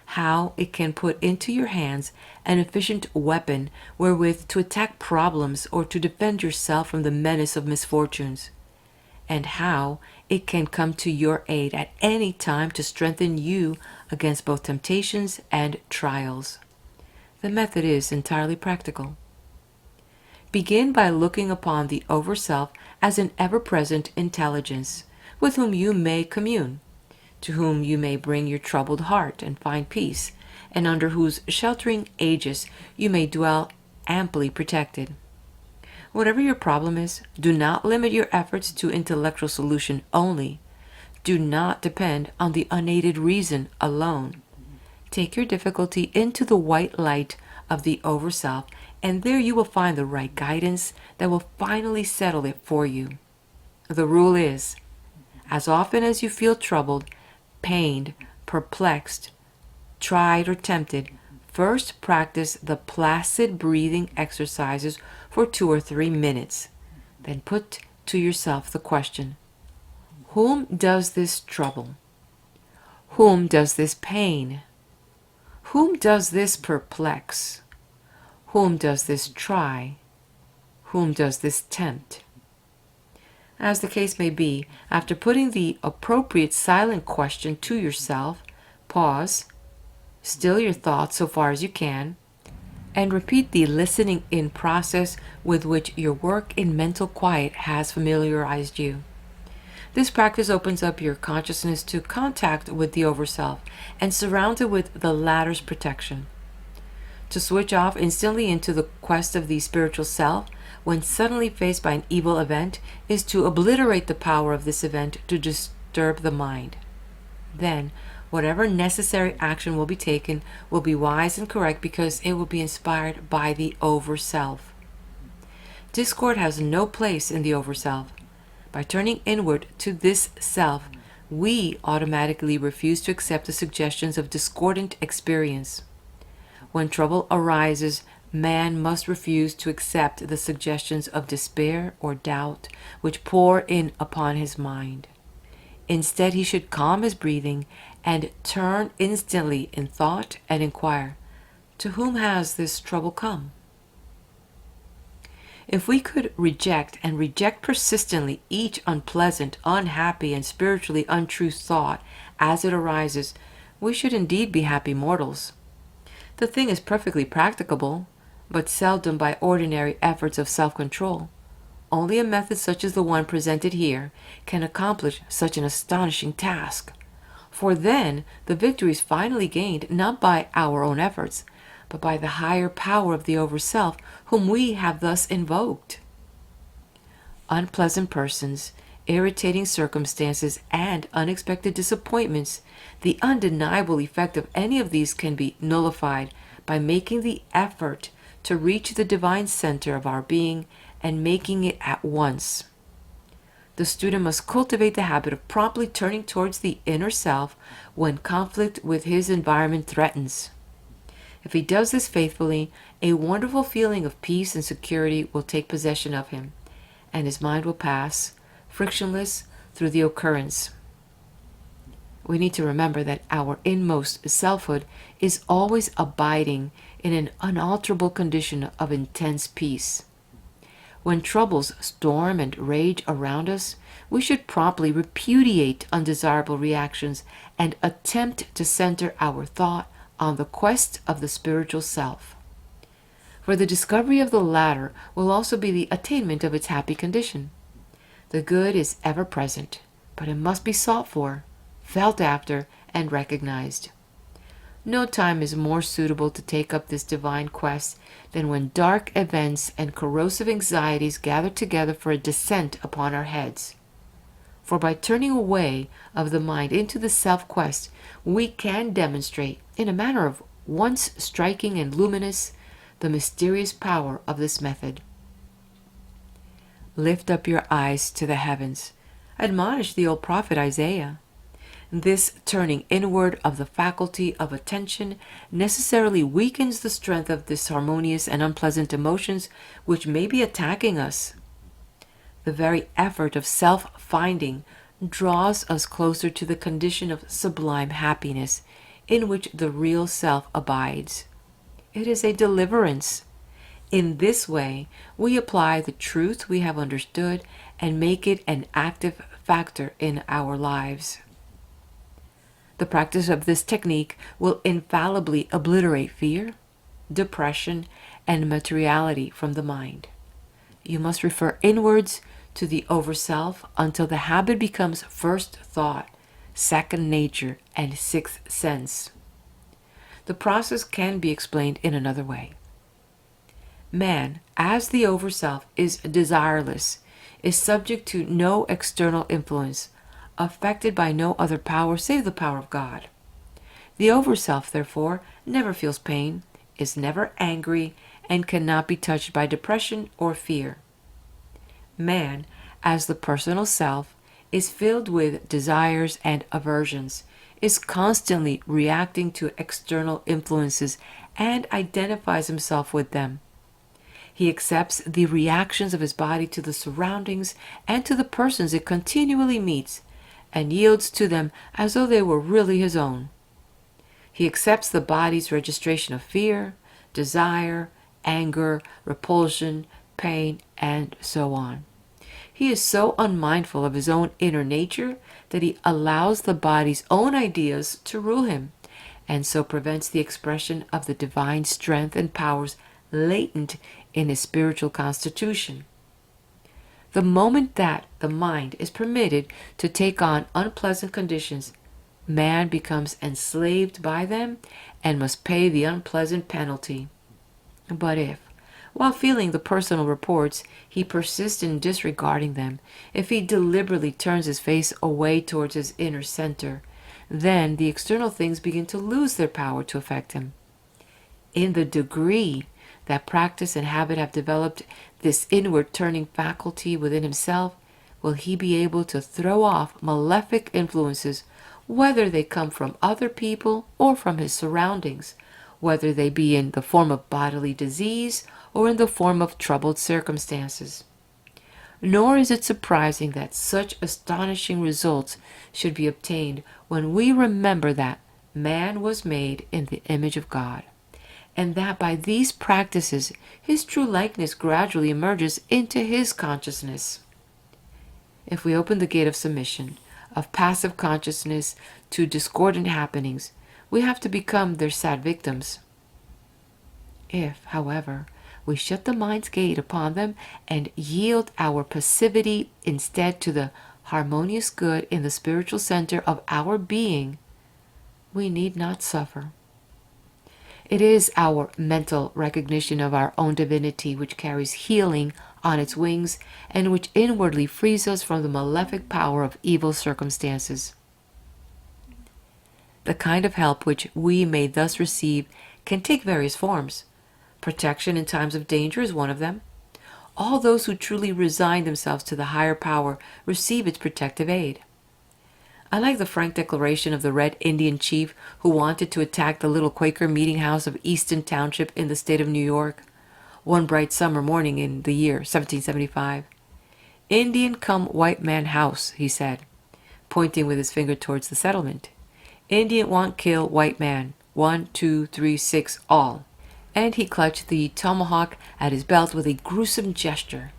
How it can put into your hands an efficient weapon wherewith to attack problems or to defend yourself from the menace of misfortunes, and how it can come to your aid at any time to strengthen you against both temptations and trials. The method is entirely practical. Begin by looking upon the Overself as an ever-present intelligence with whom you may commune, to whom you may bring your troubled heart and find peace, and under whose sheltering aegis you may dwell amply protected. Whatever your problem is, do not limit your efforts to intellectual solution only. Do not depend on the unaided reason alone. Take your difficulty into the white light of the Overself, and there you will find the right guidance that will finally settle it for you. The rule is, as often as you feel troubled, pained, perplexed, tried, or tempted, first practice the placid breathing exercises for 2 or 3 minutes. Then put to yourself the question, whom does this trouble? Whom does this pain? Whom does this perplex? Whom does this try? Whom does this tempt? As the case may be, after putting the appropriate silent question to yourself, pause, still your thoughts so far as you can, and repeat the listening in process with which your work in mental quiet has familiarized you. This practice opens up your consciousness to contact with the Overself and surrounds it with the latter's protection. To switch off instantly into the quest of the spiritual self when suddenly faced by an evil event is to obliterate the power of this event to disturb the mind. Then, whatever necessary action will be taken will be wise and correct because it will be inspired by the Overself. Discord has no place in the Overself. By turning inward to this self, we automatically refuse to accept the suggestions of discordant experience. When trouble arises, man must refuse to accept the suggestions of despair or doubt which pour in upon his mind. Instead, he should calm his breathing and turn instantly in thought and inquire, to whom has this trouble come? If we could reject and reject persistently each unpleasant, unhappy, and spiritually untrue thought as it arises, we should indeed be happy mortals. The thing is perfectly practicable, but seldom by ordinary efforts of self-control. Only a method such as the one presented here can accomplish such an astonishing task. For then the victory is finally gained not by our own efforts, but by the higher power of the Overself whom we have thus invoked. Unpleasant persons, irritating circumstances, and unexpected disappointments, the undeniable effect of any of these can be nullified by making the effort to reach the divine center of our being and making it at once. The student must cultivate the habit of promptly turning towards the inner self when conflict with his environment threatens. If he does this faithfully, a wonderful feeling of peace and security will take possession of him, and his mind will pass, frictionless, through the occurrence. We need to remember that our inmost selfhood is always abiding in an unalterable condition of intense peace. When troubles storm and rage around us, we should promptly repudiate undesirable reactions and attempt to center our thought on the quest of the spiritual self. For the discovery of the latter will also be the attainment of its happy condition. The good is ever present, but it must be sought for, felt after, and recognized. No time is more suitable to take up this divine quest than when dark events and corrosive anxieties gather together for a descent upon our heads. For by turning away of the mind into the self-quest, we can demonstrate, in a manner of once striking and luminous, the mysterious power of this method. Lift up your eyes to the heavens, admonished the old prophet Isaiah. This turning inward of the faculty of attention necessarily weakens the strength of disharmonious and unpleasant emotions which may be attacking us. The very effort of self-finding draws us closer to the condition of sublime happiness in which the real self abides. It is a deliverance. In this way, we apply the truth we have understood and make it an active factor in our lives. The practice of this technique will infallibly obliterate fear, depression, and materiality from the mind. You must refer inwards to the Overself until the habit becomes first thought, second nature, and sixth sense. The process can be explained in another way. Man, as the Overself, is desireless, is subject to no external influence, affected by no other power save the power of God. The Overself, therefore, never feels pain, is never angry, and cannot be touched by depression or fear. Man, as the personal self, is filled with desires and aversions, is constantly reacting to external influences, and identifies himself with them. He accepts the reactions of his body to the surroundings and to the persons it continually meets, and yields to them as though they were really his own. He accepts the body's registration of fear, desire, anger, repulsion, pain, and so on. He is so unmindful of his own inner nature that he allows the body's own ideas to rule him, and so prevents the expression of the divine strength and powers latent in his spiritual constitution. The moment that the mind is permitted to take on unpleasant conditions, man becomes enslaved by them and must pay the unpleasant penalty. But if, while feeling the personal reports, he persists in disregarding them, if he deliberately turns his face away towards his inner center, then the external things begin to lose their power to affect him. In the degree that practice and habit have developed this inward turning faculty within himself, will he be able to throw off malefic influences, whether they come from other people or from his surroundings, whether they be in the form of bodily disease or in the form of troubled circumstances. Nor is it surprising that such astonishing results should be obtained when we remember that man was made in the image of God, and that by these practices his true likeness gradually emerges into his consciousness. If we open the gate of submission, of passive consciousness to discordant happenings, we have to become their sad victims. If, however, we shut the mind's gate upon them and yield our passivity instead to the harmonious good in the spiritual center of our being, we need not suffer. It is our mental recognition of our own divinity which carries healing on its wings and which inwardly frees us from the malefic power of evil circumstances. The kind of help which we may thus receive can take various forms. Protection in times of danger is one of them. All those who truly resign themselves to the higher power receive its protective aid. I like the frank declaration of the Red Indian chief who wanted to attack the little Quaker meeting house of Easton Township in the state of New York, one bright summer morning in the year 1775. "Indian come white man house," he said, pointing with his finger towards the settlement. "Indian want kill white man. 1, 2, 3, 6, all." And he clutched the tomahawk at his belt with a gruesome gesture.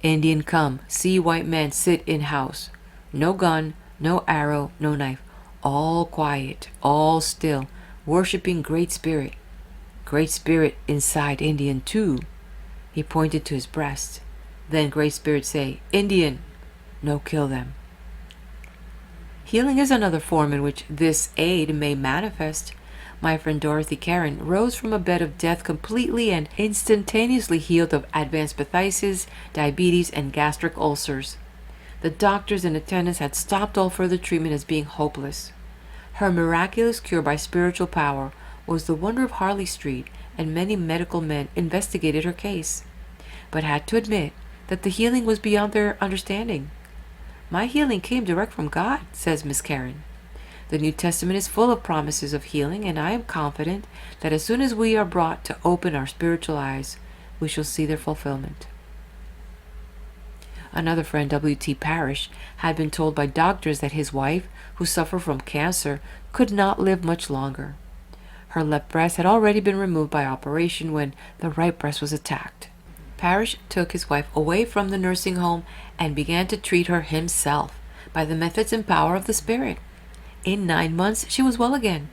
"Indian come, see white man sit in house. No gun, no arrow, no knife. All quiet, all still, worshipping Great Spirit. Great Spirit inside Indian too." He pointed to his breast. Then Great Spirit say, "Indian, no kill them." Healing is another form in which this aid may manifest. My friend Dorothy Karen rose from a bed of death completely and instantaneously healed of advanced phthisis, diabetes, and gastric ulcers. The doctors and attendants had stopped all further treatment as being hopeless. Her miraculous cure by spiritual power was the wonder of Harley Street, and many medical men investigated her case, but had to admit that the healing was beyond their understanding. "My healing came direct from God," says Miss Karen. "The New Testament is full of promises of healing, and I am confident that as soon as we are brought to open our spiritual eyes, we shall see their fulfillment." Another friend, W.T. Parrish, had been told by doctors that his wife, who suffered from cancer, could not live much longer. Her left breast had already been removed by operation when the right breast was attacked. Parrish took his wife away from the nursing home and began to treat her himself by the methods and power of the Spirit. In 9 months, she was well again.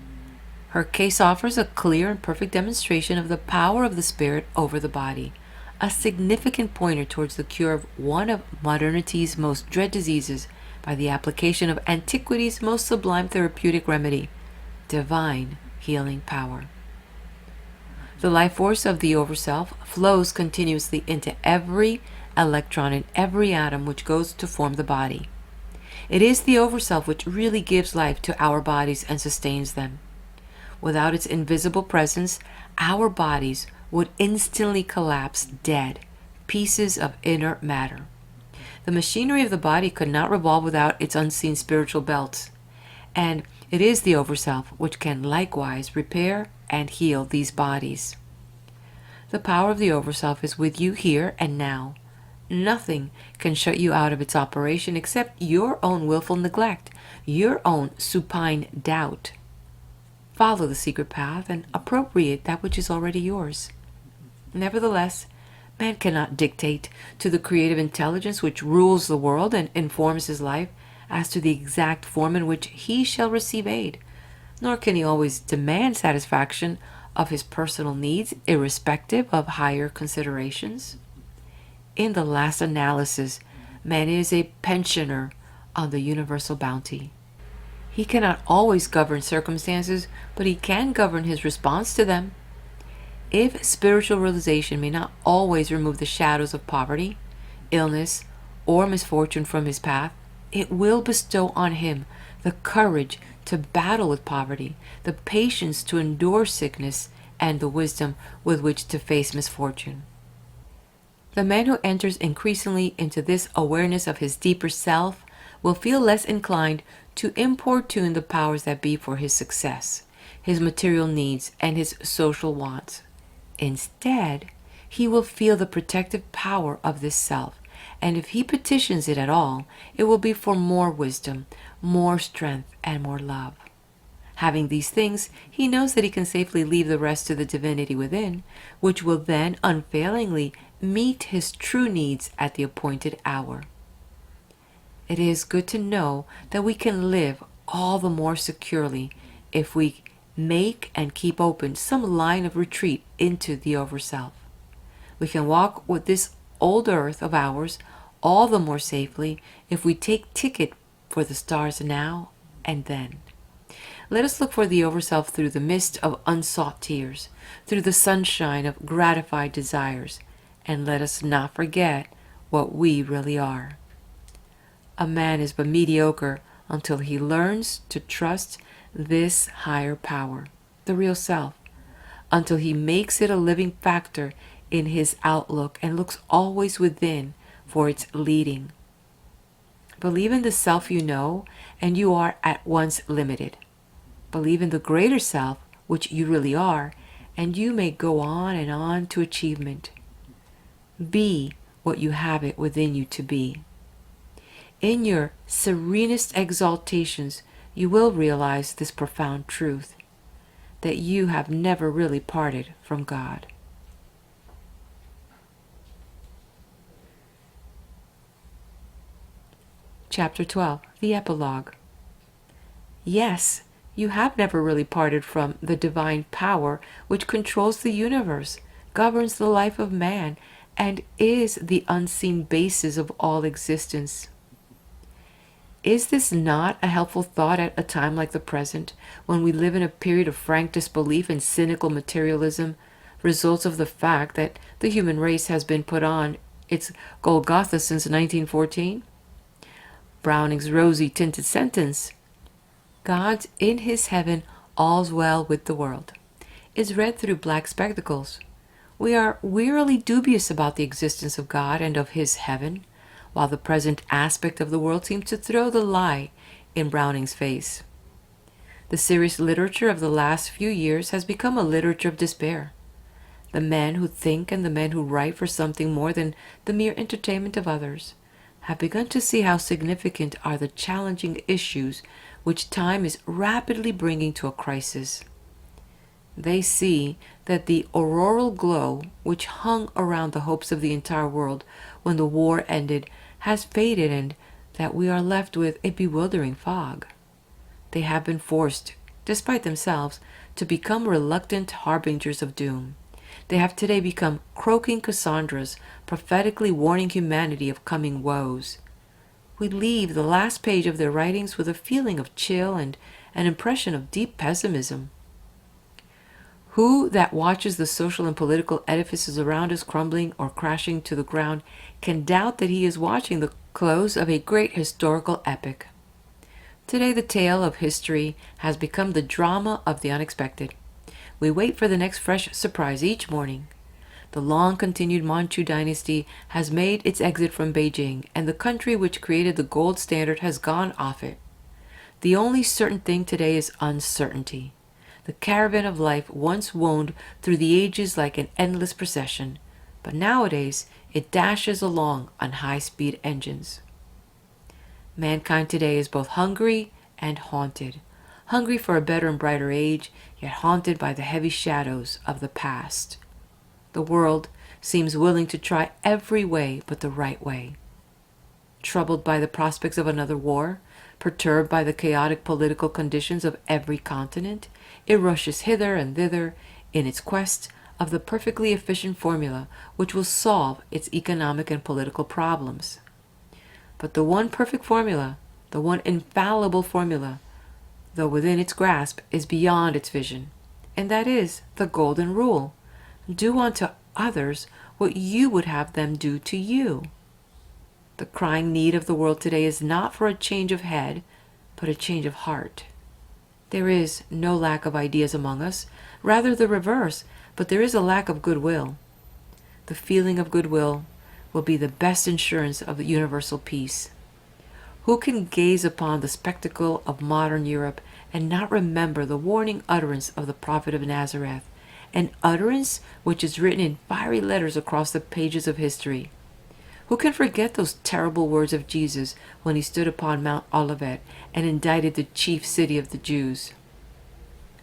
Her case offers a clear and perfect demonstration of the power of the Spirit over the body, a significant pointer towards the cure of one of modernity's most dread diseases by the application of antiquity's most sublime therapeutic remedy, divine healing power. The life force of the Overself flows continuously into every electron and every atom which goes to form the body. It is the Overself which really gives life to our bodies and sustains them. Without its invisible presence, our bodies would instantly collapse dead, pieces of inert matter. The machinery of the body could not revolve without its unseen spiritual belts, and it is the Overself which can likewise repair and heal these bodies. The power of the Overself is with you here and now. Nothing can shut you out of its operation except your own willful neglect, your own supine doubt. Follow the secret path and appropriate that which is already yours. Nevertheless, man cannot dictate to the creative intelligence which rules the world and informs his life as to the exact form in which he shall receive aid, nor can he always demand satisfaction of his personal needs irrespective of higher considerations. In the last analysis, man is a pensioner on the universal bounty. He cannot always govern circumstances, but he can govern his response to them. If spiritual realization may not always remove the shadows of poverty, illness, or misfortune from his path, it will bestow on him the courage to battle with poverty, the patience to endure sickness, and the wisdom with which to face misfortune. The man who enters increasingly into this awareness of his deeper self will feel less inclined to importune the powers that be for his success, his material needs, and his social wants. Instead, he will feel the protective power of this self, and if he petitions it at all, it will be for more wisdom, more strength, and more love. Having these things, he knows that he can safely leave the rest to the divinity within, which will then unfailingly meet his true needs at the appointed hour. It is good to know that we can live all the more securely if we make and keep open some line of retreat into the Overself. We can walk with this old earth of ours all the more safely if we take ticket for the stars now and then. Let us look for the Overself through the mist of unsought tears, through the sunshine of gratified desires, and let us not forget what we really are. A man is but mediocre until he learns to trust this higher power, the real self, until he makes it a living factor in his outlook and looks always within for its leading. Believe in the self you know, and you are at once limited. Believe in the greater self, which you really are, and you may go on and on to achievement. Be what you have it within you to be. In your serenest exaltations, you will realize this profound truth, that you have never really parted from God. Chapter 12, the Epilogue. Yes, you have never really parted from the divine power which controls the universe, governs the life of man, and is the unseen basis of all existence. Is this not a helpful thought at a time like the present, when we live in a period of frank disbelief and cynical materialism, results of the fact that the human race has been put on its Golgotha since 1914? Browning's rosy-tinted sentence, "God's in his heaven, all's well with the world," is read through black spectacles. We are wearily dubious about the existence of God and of his heaven, while the present aspect of the world seems to throw the lie in Browning's face. The serious literature of the last few years has become a literature of despair. The men who think and the men who write for something more than the mere entertainment of others have begun to see how significant are the challenging issues which time is rapidly bringing to a crisis. They see that the auroral glow which hung around the hopes of the entire world when the war ended has faded, and that we are left with a bewildering fog. They have been forced, despite themselves, to become reluctant harbingers of doom. They have today become croaking Cassandras, prophetically warning humanity of coming woes. We leave the last page of their writings with a feeling of chill and an impression of deep pessimism. Who that watches the social and political edifices around us crumbling or crashing to the ground can doubt that he is watching the close of a great historical epic? Today the tale of history has become the drama of the unexpected. We wait for the next fresh surprise each morning. The long-continued Manchu dynasty has made its exit from Beijing, and the country which created the gold standard has gone off it. The only certain thing today is uncertainty. The caravan of life once wound through the ages like an endless procession, but nowadays it dashes along on high-speed engines. Mankind today is both hungry and haunted. Hungry for a better and brighter age, yet haunted by the heavy shadows of the past. The world seems willing to try every way but the right way. Troubled by the prospects of another war, perturbed by the chaotic political conditions of every continent, it rushes hither and thither in its quest of the perfectly efficient formula which will solve its economic and political problems. But the one perfect formula, the one infallible formula, though within its grasp, is beyond its vision, and that is the golden rule: do unto others what you would have them do to you. The crying need of the world today is not for a change of head, but a change of heart. There is no lack of ideas among us, rather the reverse, but there is a lack of goodwill. The feeling of goodwill will be the best insurance of the universal peace. Who can gaze upon the spectacle of modern Europe and not remember the warning utterance of the prophet of Nazareth, an utterance which is written in fiery letters across the pages of history? Who can forget those terrible words of Jesus when he stood upon Mount Olivet and indicted the chief city of the Jews?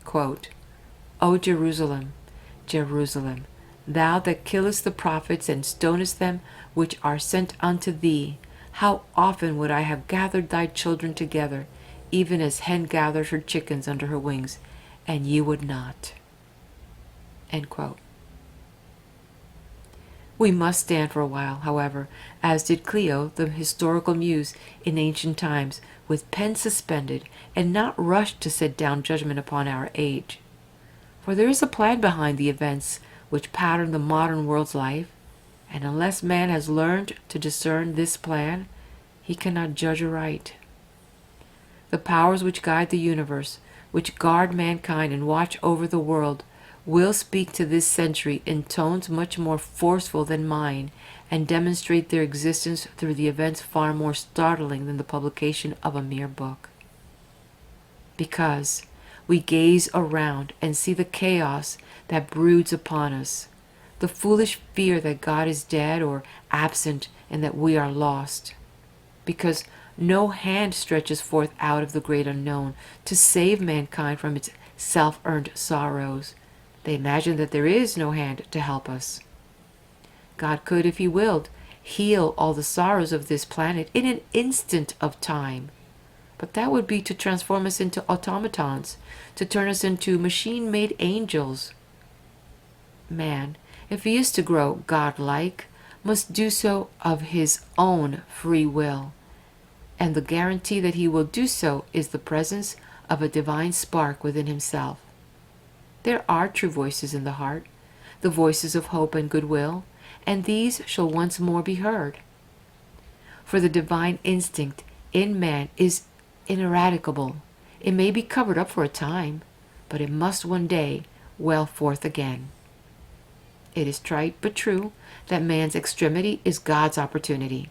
Quote, O Jerusalem, Jerusalem, thou that killest the prophets and stonest them which are sent unto thee, how often would I have gathered thy children together, even as hen gathers her chickens under her wings, and ye would not. End quote. We must stand for a while, however, as did Clio, the historical muse in ancient times, with pen suspended, and not rush to set down judgment upon our age. For there is a plan behind the events which pattern the modern world's life, and unless man has learned to discern this plan, he cannot judge aright. The powers which guide the universe, which guard mankind and watch over the world, will speak to this century in tones much more forceful than mine, and demonstrate their existence through the events far more startling than the publication of a mere book. Because we gaze around and see the chaos that broods upon us, the foolish fear that God is dead or absent and that we are lost. Because no hand stretches forth out of the great unknown to save mankind from its self-earned sorrows. They imagine that there is no hand to help us. God could, if he willed, heal all the sorrows of this planet in an instant of time. But that would be to transform us into automatons, to turn us into machine-made angels. Man, if he is to grow God-like, must do so of his own free will. And the guarantee that he will do so is the presence of a divine spark within himself. There are true voices in the heart, the voices of hope and goodwill, and these shall once more be heard. For the divine instinct in man is ineradicable. It may be covered up for a time, but it must one day well forth again. It is trite but true that man's extremity is God's opportunity.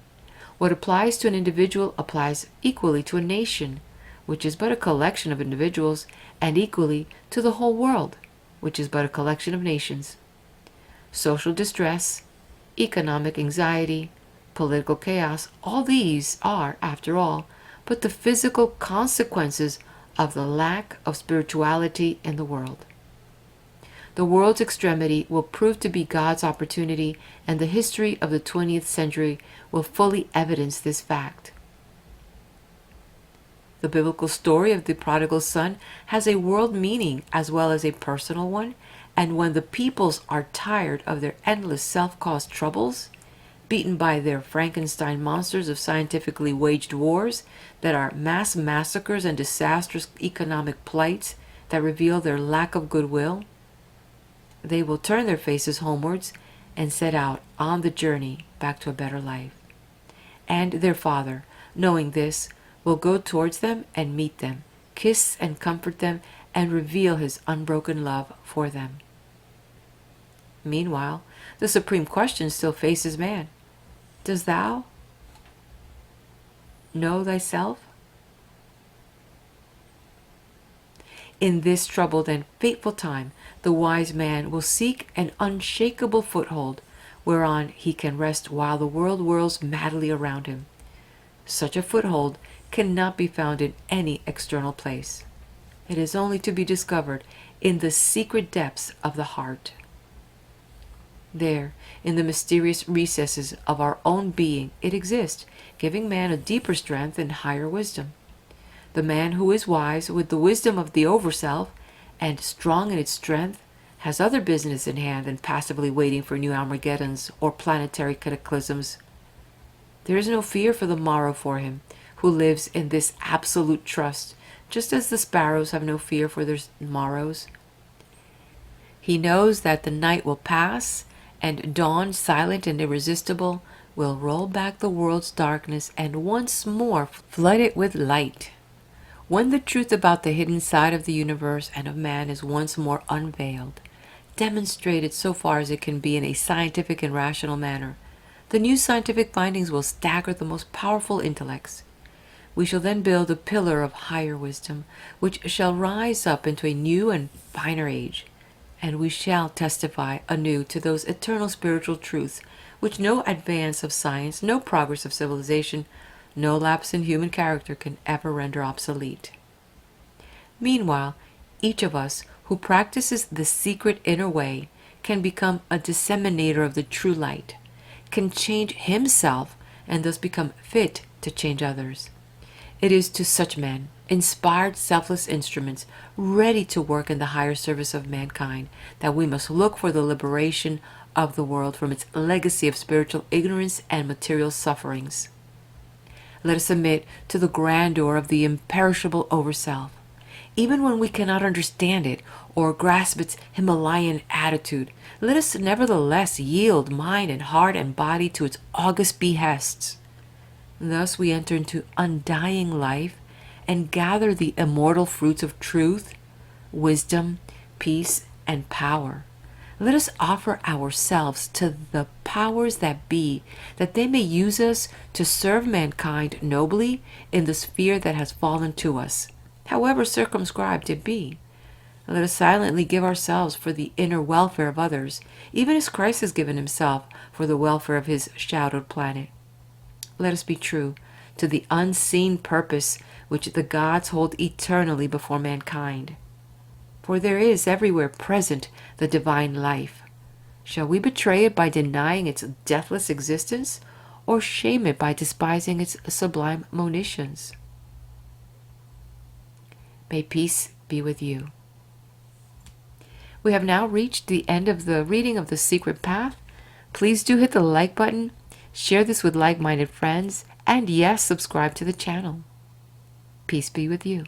What applies to an individual applies equally to a nation, which is but a collection of individuals, and equally to the whole world, which is but a collection of nations. Social distress, economic anxiety, political chaos, all these are, after all, but the physical consequences of the lack of spirituality in the world. The world's extremity will prove to be God's opportunity, and the history of the 20th century will fully evidence this fact. The biblical story of the prodigal son has a world meaning as well as a personal one, and when the peoples are tired of their endless self-caused troubles, beaten by their Frankenstein monsters of scientifically waged wars that are mass massacres and disastrous economic plights that reveal their lack of goodwill, they will turn their faces homewards and set out on the journey back to a better life. And their Father, knowing this, will go towards them and meet them, kiss and comfort them, and reveal his unbroken love for them. Meanwhile, the supreme question still faces man. Does thou know thyself? In this troubled and fateful time, the wise man will seek an unshakable foothold whereon he can rest while the world whirls madly around him. Such a foothold cannot be found in any external place. It is only to be discovered in the secret depths of the heart. There, in the mysterious recesses of our own being, it exists, giving man a deeper strength and higher wisdom. The man who is wise with the wisdom of the overself and strong in its strength has other business in hand than passively waiting for new Armageddons or planetary cataclysms. There is no fear for the morrow for him who lives in this absolute trust, just as the sparrows have no fear for their morrows. He knows that the night will pass, and dawn, silent and irresistible, will roll back the world's darkness and once more flood it with light. When the truth about the hidden side of the universe and of man is once more unveiled, demonstrated so far as it can be in a scientific and rational manner, the new scientific findings will stagger the most powerful intellects. We shall then build a pillar of higher wisdom, which shall rise up into a new and finer age, and we shall testify anew to those eternal spiritual truths which no advance of science, no progress of civilization, no lapse in human character can ever render obsolete. Meanwhile, each of us who practices the secret inner way can become a disseminator of the true light, can change himself and thus become fit to change others. It is to such men, inspired selfless instruments ready to work in the higher service of mankind, that we must look for the liberation of the world from its legacy of spiritual ignorance and material sufferings. Let us submit to the grandeur of the imperishable Overself, even when we cannot understand it or grasp its Himalayan attitude. Let us nevertheless yield mind and heart and body to its august behests. Thus we enter into undying life and gather the immortal fruits of truth, wisdom, peace, and power. Let us offer ourselves to the powers that be, that they may use us to serve mankind nobly in the sphere that has fallen to us, however circumscribed it be. Let us silently give ourselves for the inner welfare of others, even as Christ has given himself for the welfare of his shadowed planet. Let us be true to the unseen purpose which the gods hold eternally before mankind. For there is everywhere present the divine life. Shall we betray it by denying its deathless existence, or shame it by despising its sublime monitions? May peace be with you. We have now reached the end of the reading of The Secret Path. Please do hit the like button, share this with like-minded friends, and yes, subscribe to the channel. Peace be with you.